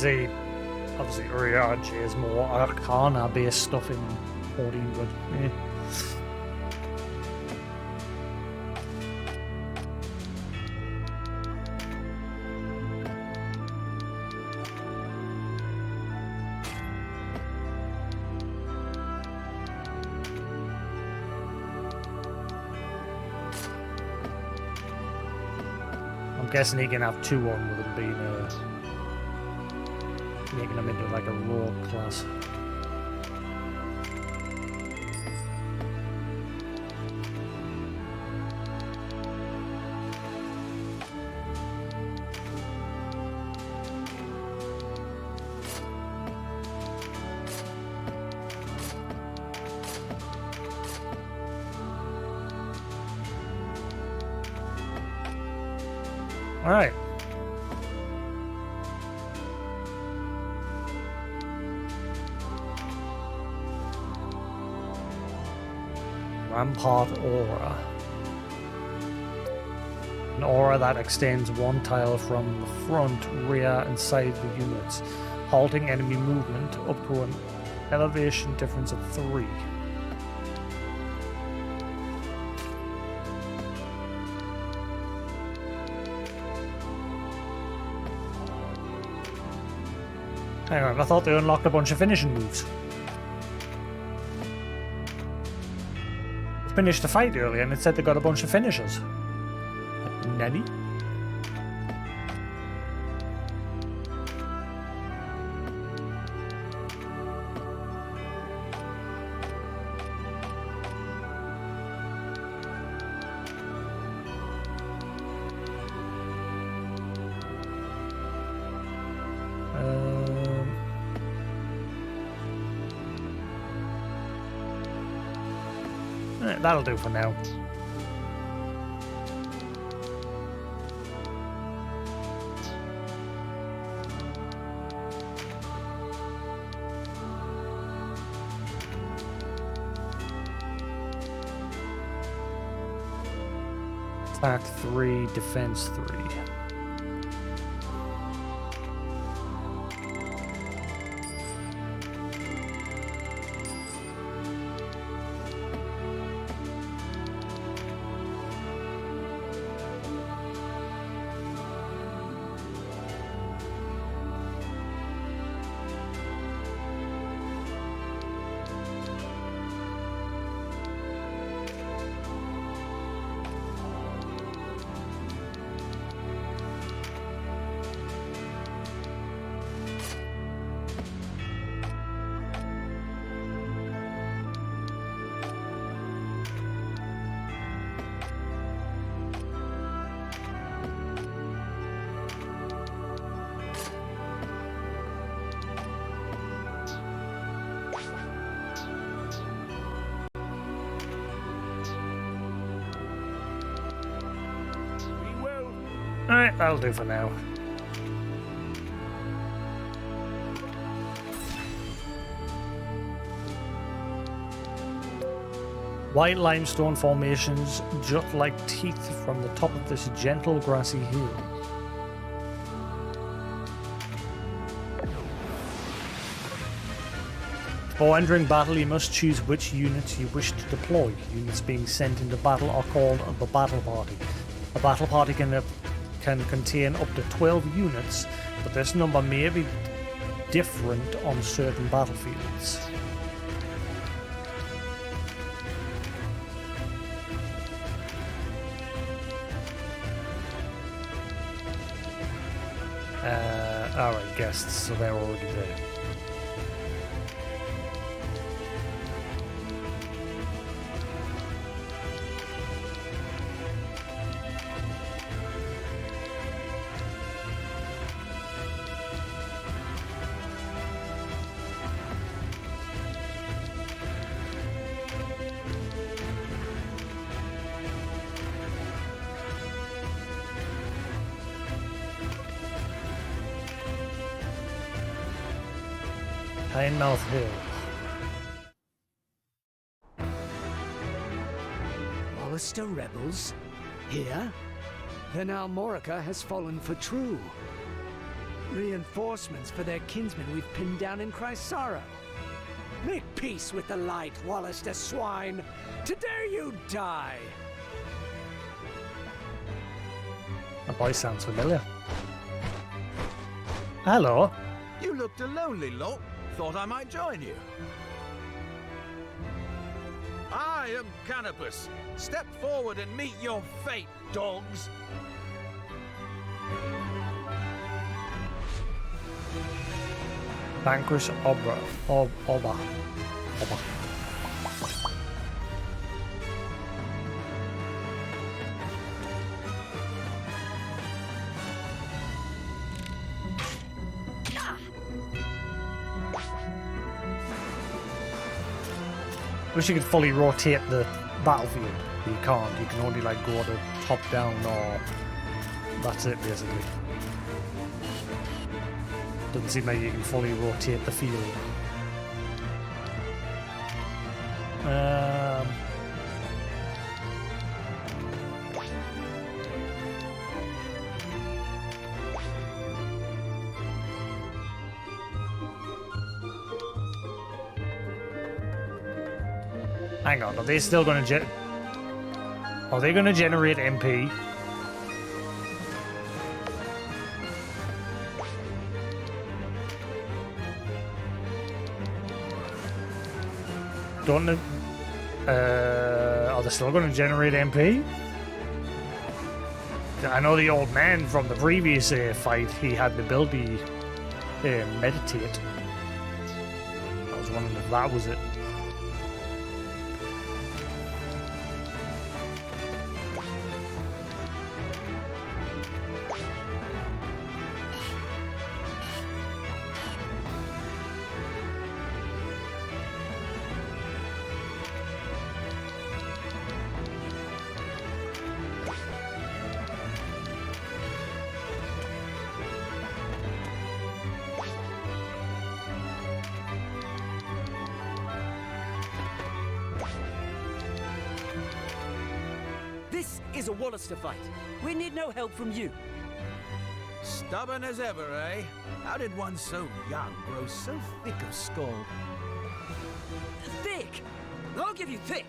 See, obviously Uriarch is more Arcana-based stuff in 14, but eh. I'm guessing he can have 2 on with him being making him into like a rogue class. All right. Rampart Aura. An aura that extends one tile from the front, rear, and side of the units, halting enemy movement up to an elevation difference of 3. Hang on, I thought they unlocked a bunch of finishing moves. Finished the fight earlier and it said they got a bunch of finishers. Nanny? That'll do for now. Attack 3, defense 3. Alright, that'll do for now. White limestone formations jut like teeth from the top of this gentle grassy hill. Before entering battle, you must choose which units you wish to deploy. Units being sent into battle are called the battle party. A battle party can contain up to 12 units, but this number may be different on certain battlefields. Alright, guests, so they're already there. Mouth Hill. Hollister rebels? Here? Then Almorica has fallen for true. Reinforcements for their kinsmen we've pinned down in Chrysaro. Make peace with the light, Hollister swine! Today you die! That voice sounds familiar. Hello. You looked a lonely lot. Thought I might join you. I am Canopus. Step forward and meet your fate, dogs. Vanquish Ogre. Oba. Wish you could fully rotate the battlefield. You can't. You can only like go to top down, or that's it basically. Doesn't seem like you can fully rotate the field. Hang on, are they still going to Are they going to generate MP? Don't... are they still going to generate MP? I know the old man from the previous fight, he had the ability to meditate. I was wondering if that was it. This is a Wallister fight. We need no help from you. Stubborn as ever, eh? How did one so young grow so thick of skull? Thick! I'll give you thick!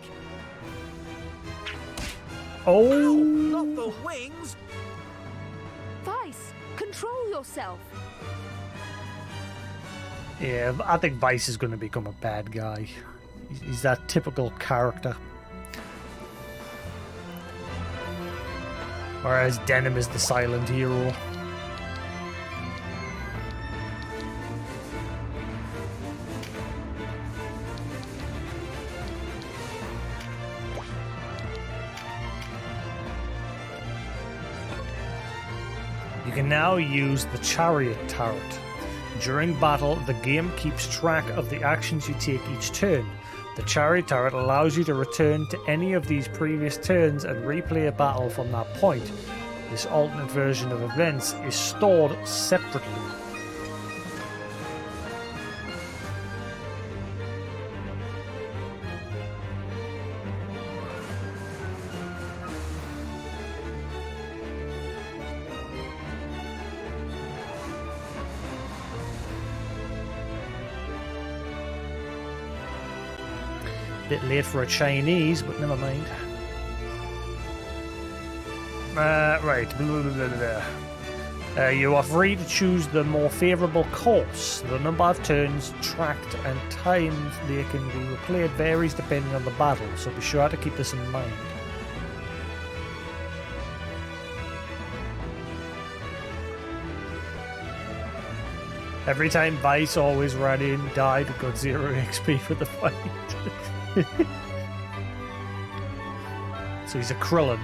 Oh! Ow, not the wings! Vice, control yourself. Yeah, I think Vice is going to become a bad guy. He's that typical character. Whereas Denim is the silent hero. You can now use the Chariot Turret. During battle, the game keeps track of the actions you take each turn. The Chariot Turret allows you to return to any of these previous turns and replay a battle from that point. This alternate version of events is stored separately. Bit late for a Chinese, but never mind. Right. Blah, blah, blah, blah. You are free to choose the more favourable course. The number of turns, tracked, and times they can be replayed varies depending on the battle, so be sure to keep this in mind. Every time Vice always ran in, died, and got 0 XP for the fight. So he's a Krillin.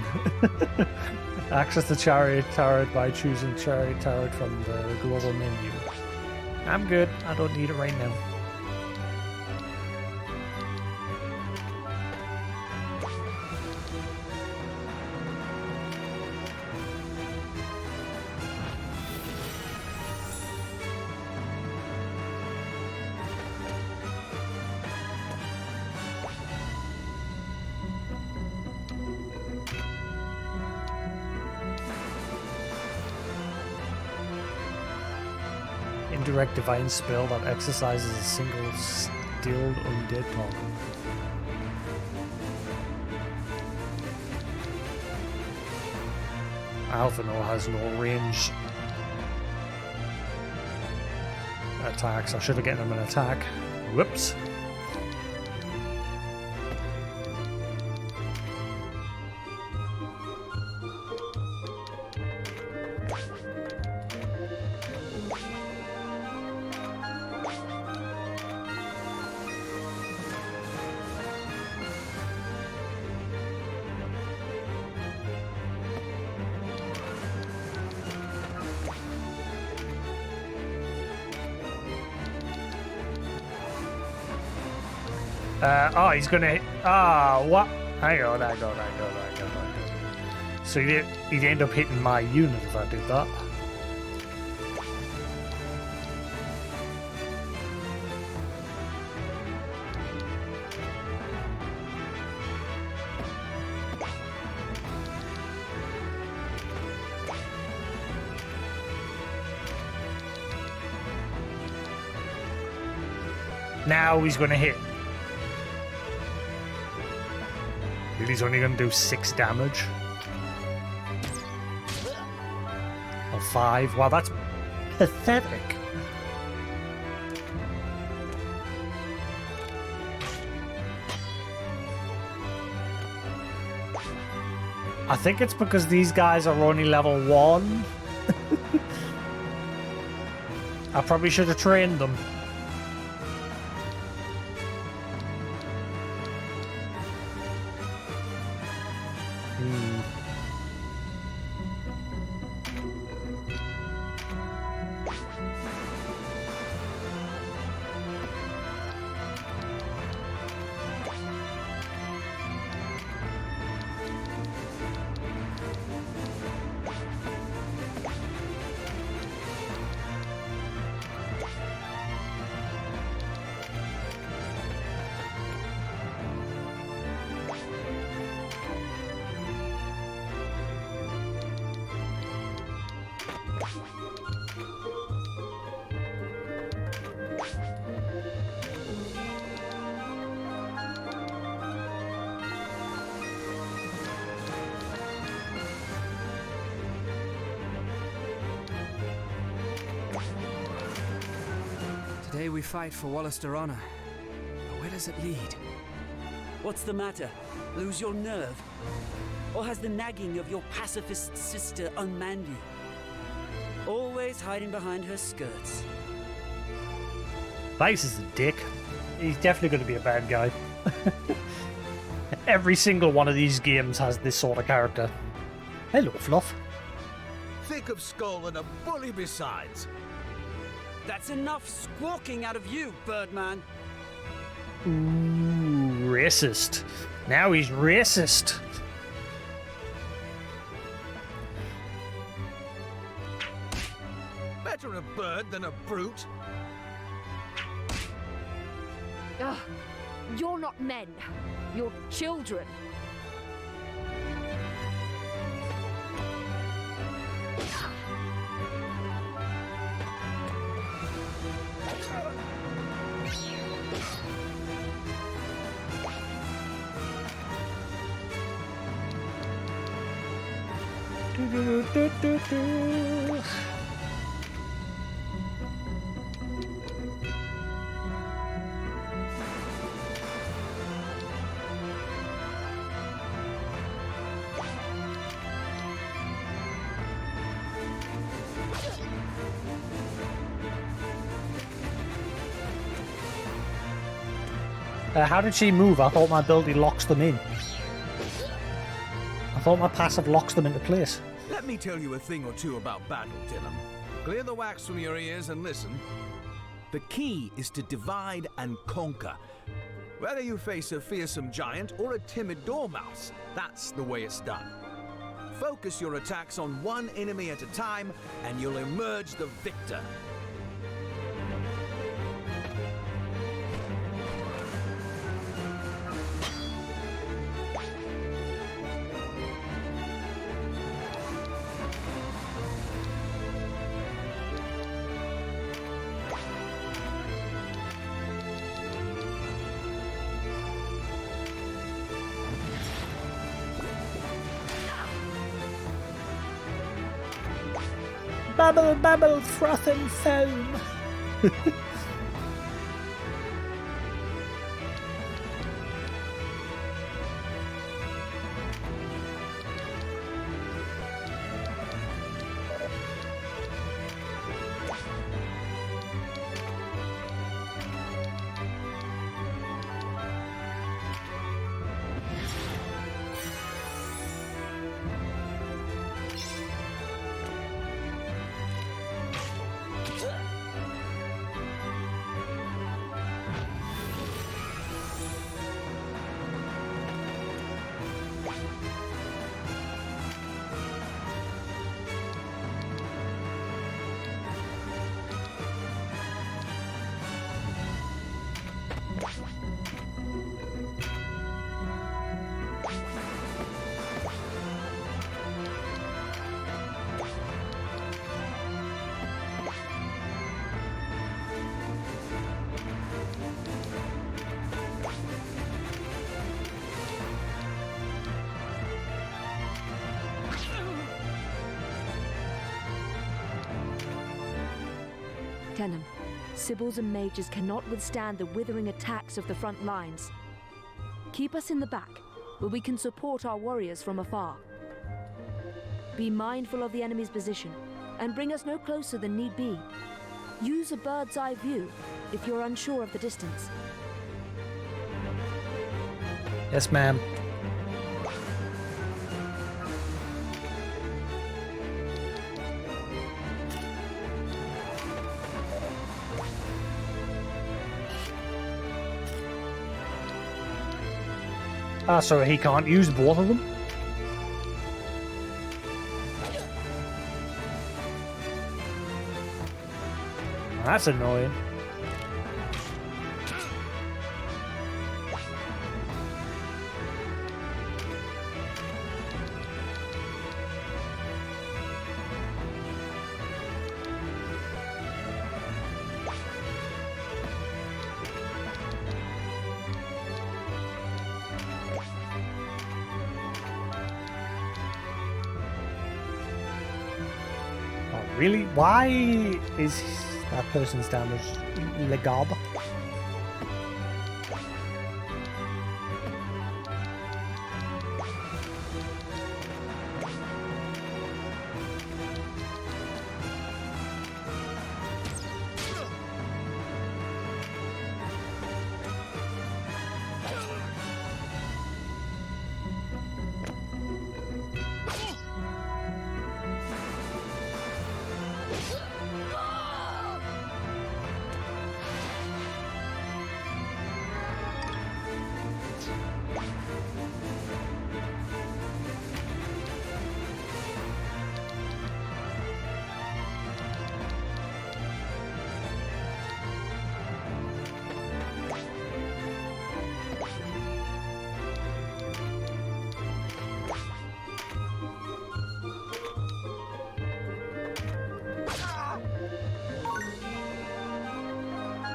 Access the Chariot Turret by choosing Chariot Turret from the global menu. I'm good, I don't need it right now. Indirect divine spell that exercises a single stilled undead token. Alphino has no range attacks. I should have gotten him an attack. Whoops. Oh, he's gonna hit. Ah, what? Hang on. So he'd end up hitting my unit if I did that. Now he's gonna hit. Really, he's only going to do 6 damage. Or 5. Wow, that's pathetic. I think it's because these guys are only level 1. I probably should have trained them. Today we fight for Wallister honor. But where does it lead? What's the matter? Lose your nerve? Or has the nagging of your pacifist sister unmanned you? Always hiding behind her skirts. Vice is a dick. He's definitely going to be a bad guy. Every single one of these games has this sort of character. Hello, Fluff. Thick of skull and a bully besides. That's enough squawking out of you, Birdman. Ooh, racist. Now he's racist. Better a bird than a brute. Ugh, you're not men. You're children. How did she move? I thought my ability locks them in. I thought my passive locks them into place. Let me tell you a thing or two about battle, Dylan. Clear the wax from your ears and listen. The key is to divide and conquer. Whether you face a fearsome giant or a timid dormouse, that's the way it's done. Focus your attacks on one enemy at a time, and you'll emerge the victor. Bubble, bubble, froth and foam. Tenem, Sibyls and mages cannot withstand the withering attacks of the front lines. Keep us in the back, where we can support our warriors from afar. Be mindful of the enemy's position, and bring us no closer than need be. Use a bird's eye view if you're unsure of the distance. Yes, ma'am. Ah, so he can't use both of them? That's annoying. Really? Why is that person's damage legal?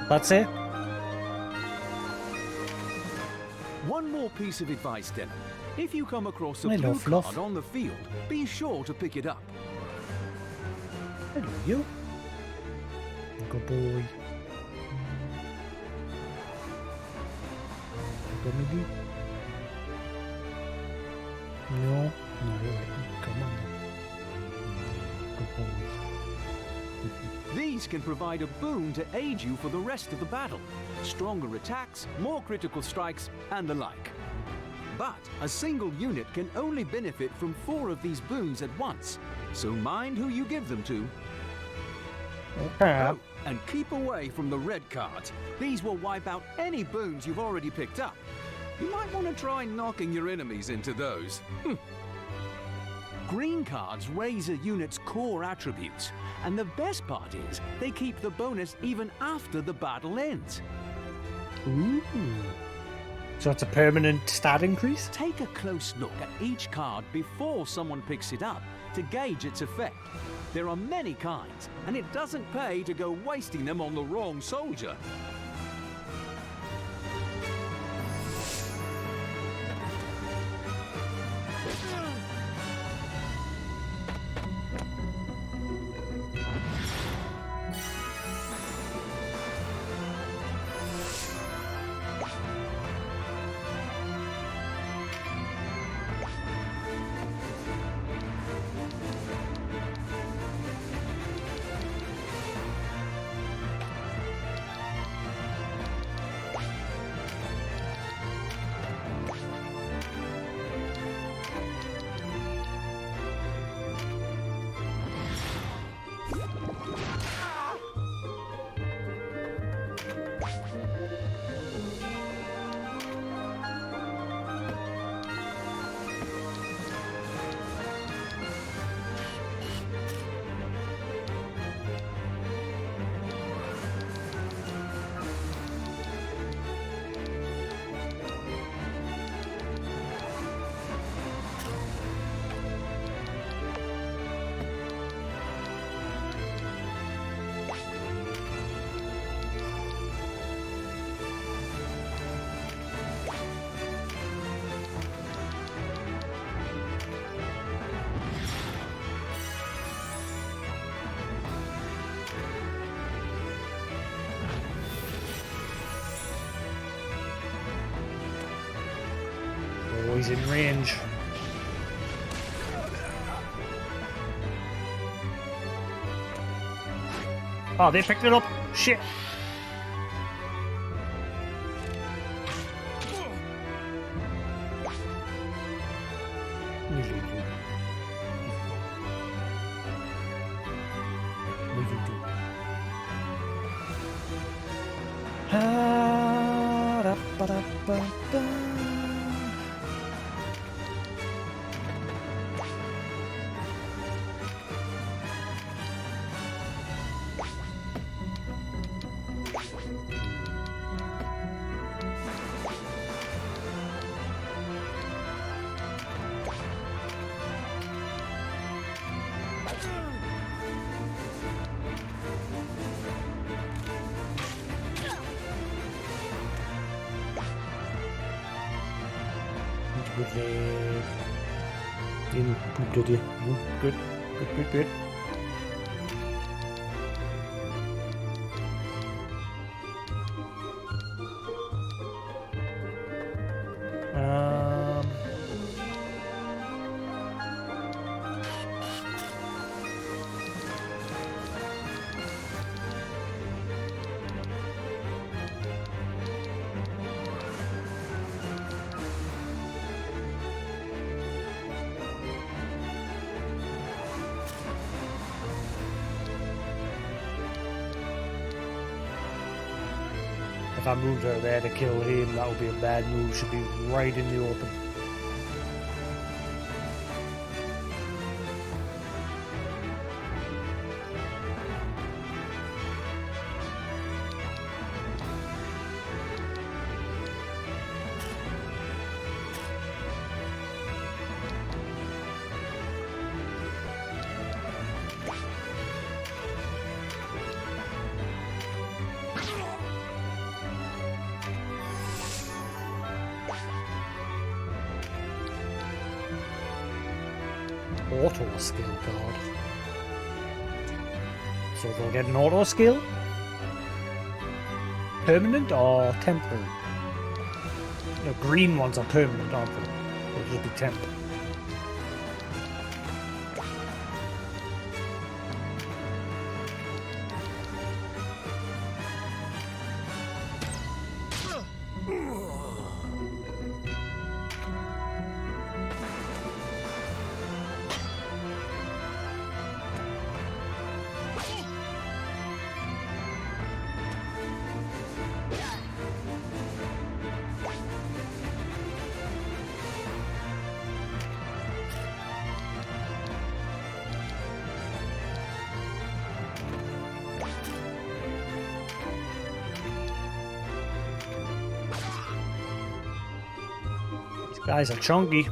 That's it? One more piece of advice, Denim. If you come across a Hello, blue Fluff. card on the field, be sure to pick it up. Hello, you. Good boy. Good No, come on. Good boy. These can provide a boon to aid you for the rest of the battle. Stronger attacks, more critical strikes, and the like. But a single unit can only benefit from 4 of these boons at once, so mind who you give them to. Okay. Oh, and keep away from the red cards. These will wipe out any boons you've already picked up. You might want to try knocking your enemies into those. Green cards raise a unit's core attributes, and the best part is they keep the bonus even after the battle ends. Ooh. So it's a permanent stat increase? Take a close look at each card before someone picks it up to gauge its effect. There are many kinds, and it doesn't pay to go wasting them on the wrong soldier. he's in range. Oh, they picked it up. Shit. Good. If I moved her there to kill him, that would be a bad move. Should be right in the open. Auto skill card. So they'll get an auto skill? Permanent or temporary? The green ones are permanent, aren't they? They'll just be temporary. Guys are chunky.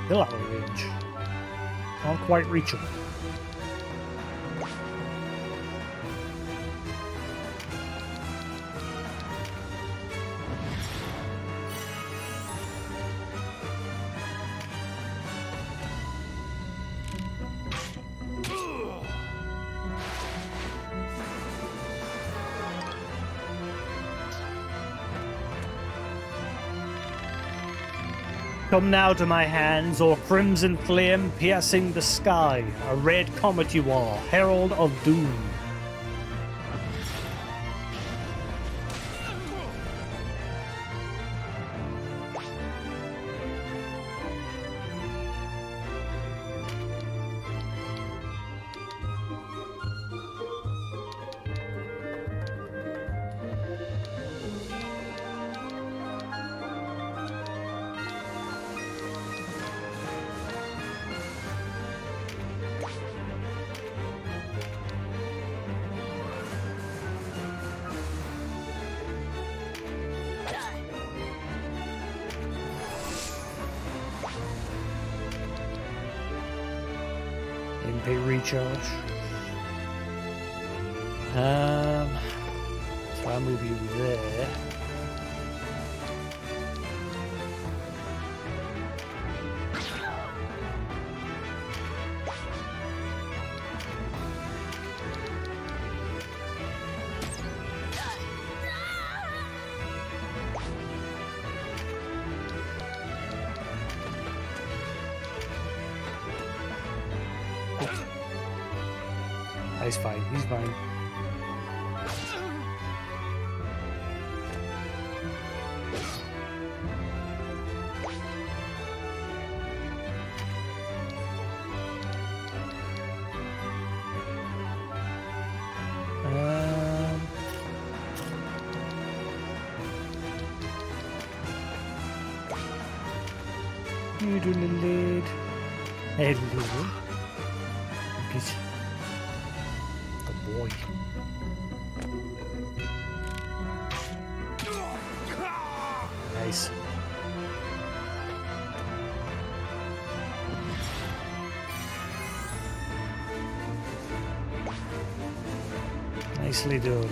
Still out of range. Can't quite reach him. Come now to my hands, or crimson flame piercing the sky. A red comet you are, herald of doom. MP recharge. So I'll move you there. He's fine, he's fine. You do the lead. Hello. Boy. Nice. Nicely done.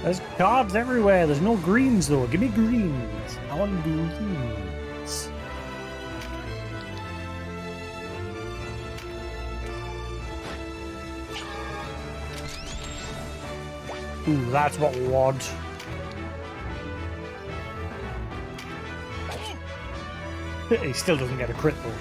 There's cards everywhere. There's no greens though. Give me greens. I want greens. Ooh, that's what we want. He still doesn't get a crit though.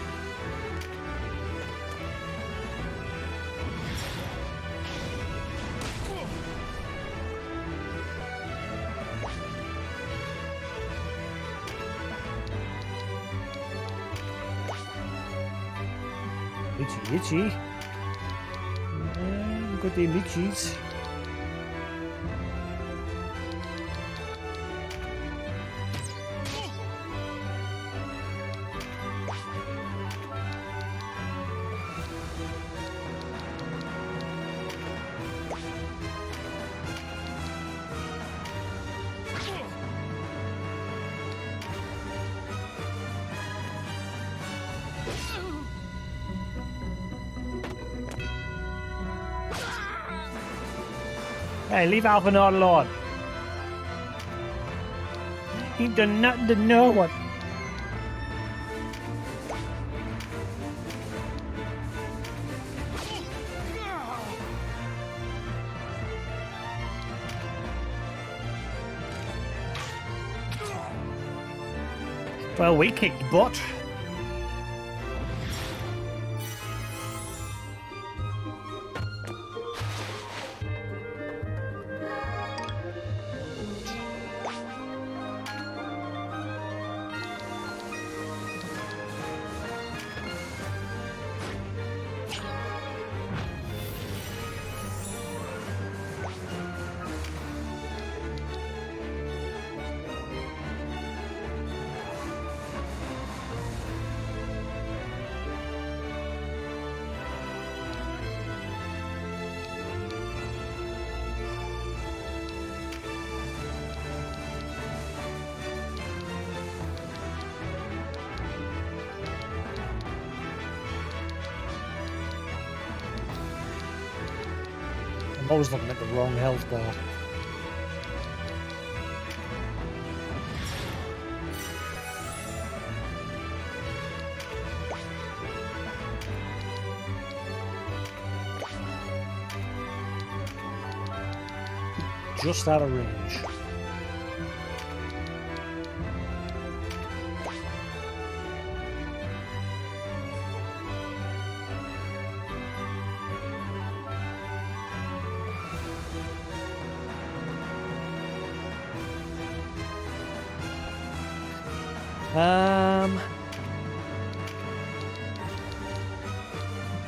Itchy. Got the itchies. Hey, leave Alpha not alone. He done nothing to no one. Well, we kicked butt. I was looking at the wrong health bar. Just out of range.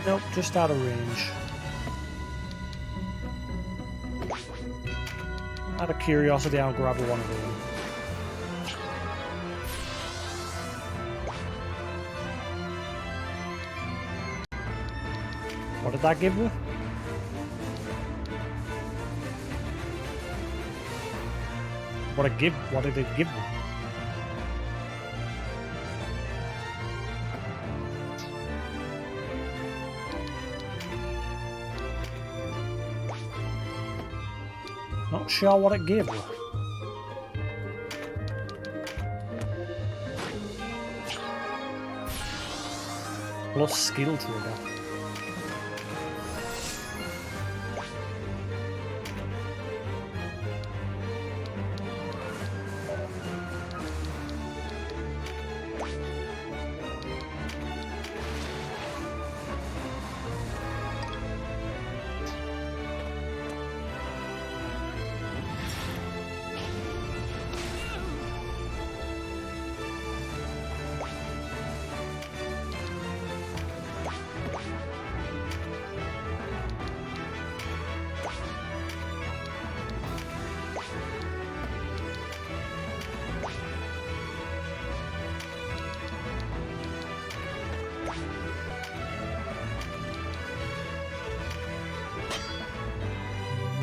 Nope, just out of range. Out of curiosity, I'll grab one of them. What did that give me? What did it give me? Not sure what it gave me. Plus skill trigger.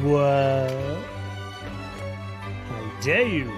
Well, how dare you?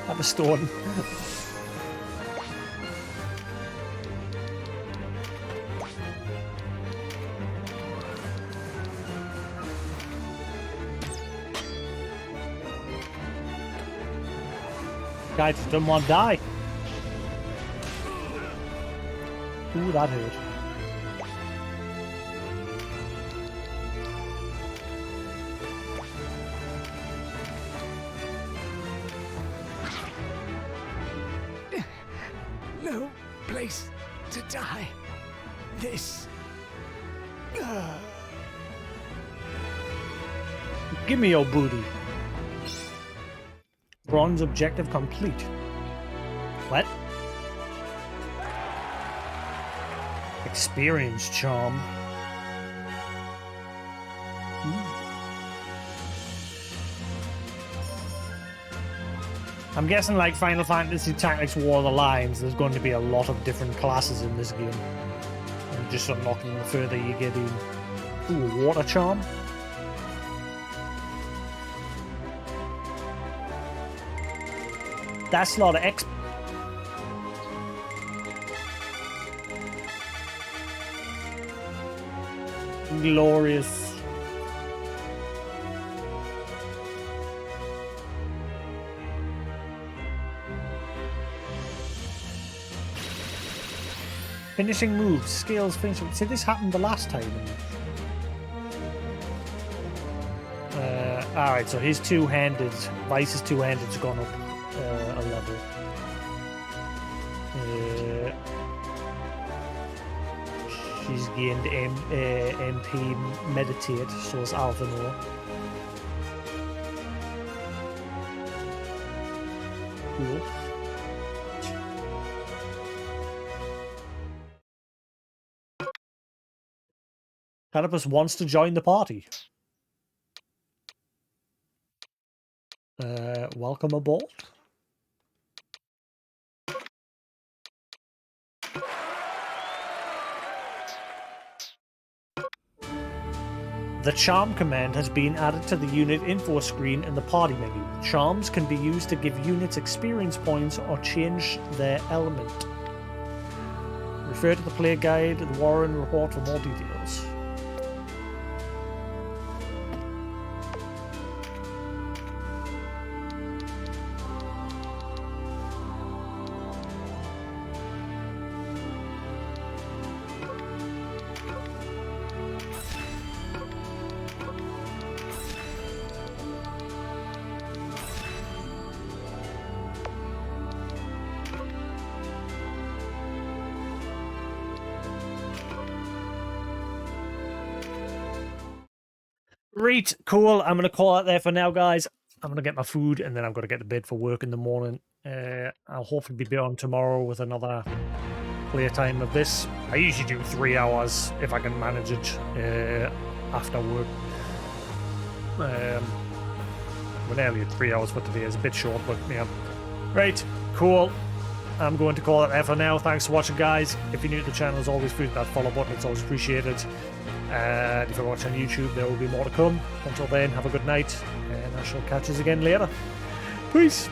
Have a stone. Guy just didn't want to die. Ooh, that hurt. No place to die. This. Give me your booty. Bronze objective complete. What? Experience charm. I'm guessing like Final Fantasy Tactics War of the Lions, there's going to be a lot of different classes in this game. And just unlocking the further you get in. Ooh, water charm. That's a lot of X. Glorious. Finishing moves, skills, finishing. See, this happened the last time. Alright, so his two-handed, Vice's two-handed's gone up a level. She's gained MP Meditate, so is Alvinor. Cool. Canopus wants to join the party. Welcome aboard. The Charm command has been added to the unit info screen in the party menu. Charms can be used to give units experience points or change their element. Refer to the player guide, the Warren report for more details. Right, cool. I'm going to call it there for now, guys. I'm going to get my food and then I'm going to get to bed for work in the morning. I'll hopefully be on tomorrow with another playtime of this. I usually do 3 hours if I can manage it after work. We're nearly at 3 hours for today. It's a bit short, but yeah. Right, cool. I'm going to call it there for now. Thanks for watching, guys. If you're new to the channel, as always, please hit that follow button. It's always appreciated. And if you're watching on YouTube, there will be more to come. Until then, have a good night, and I shall catch you again later. Peace!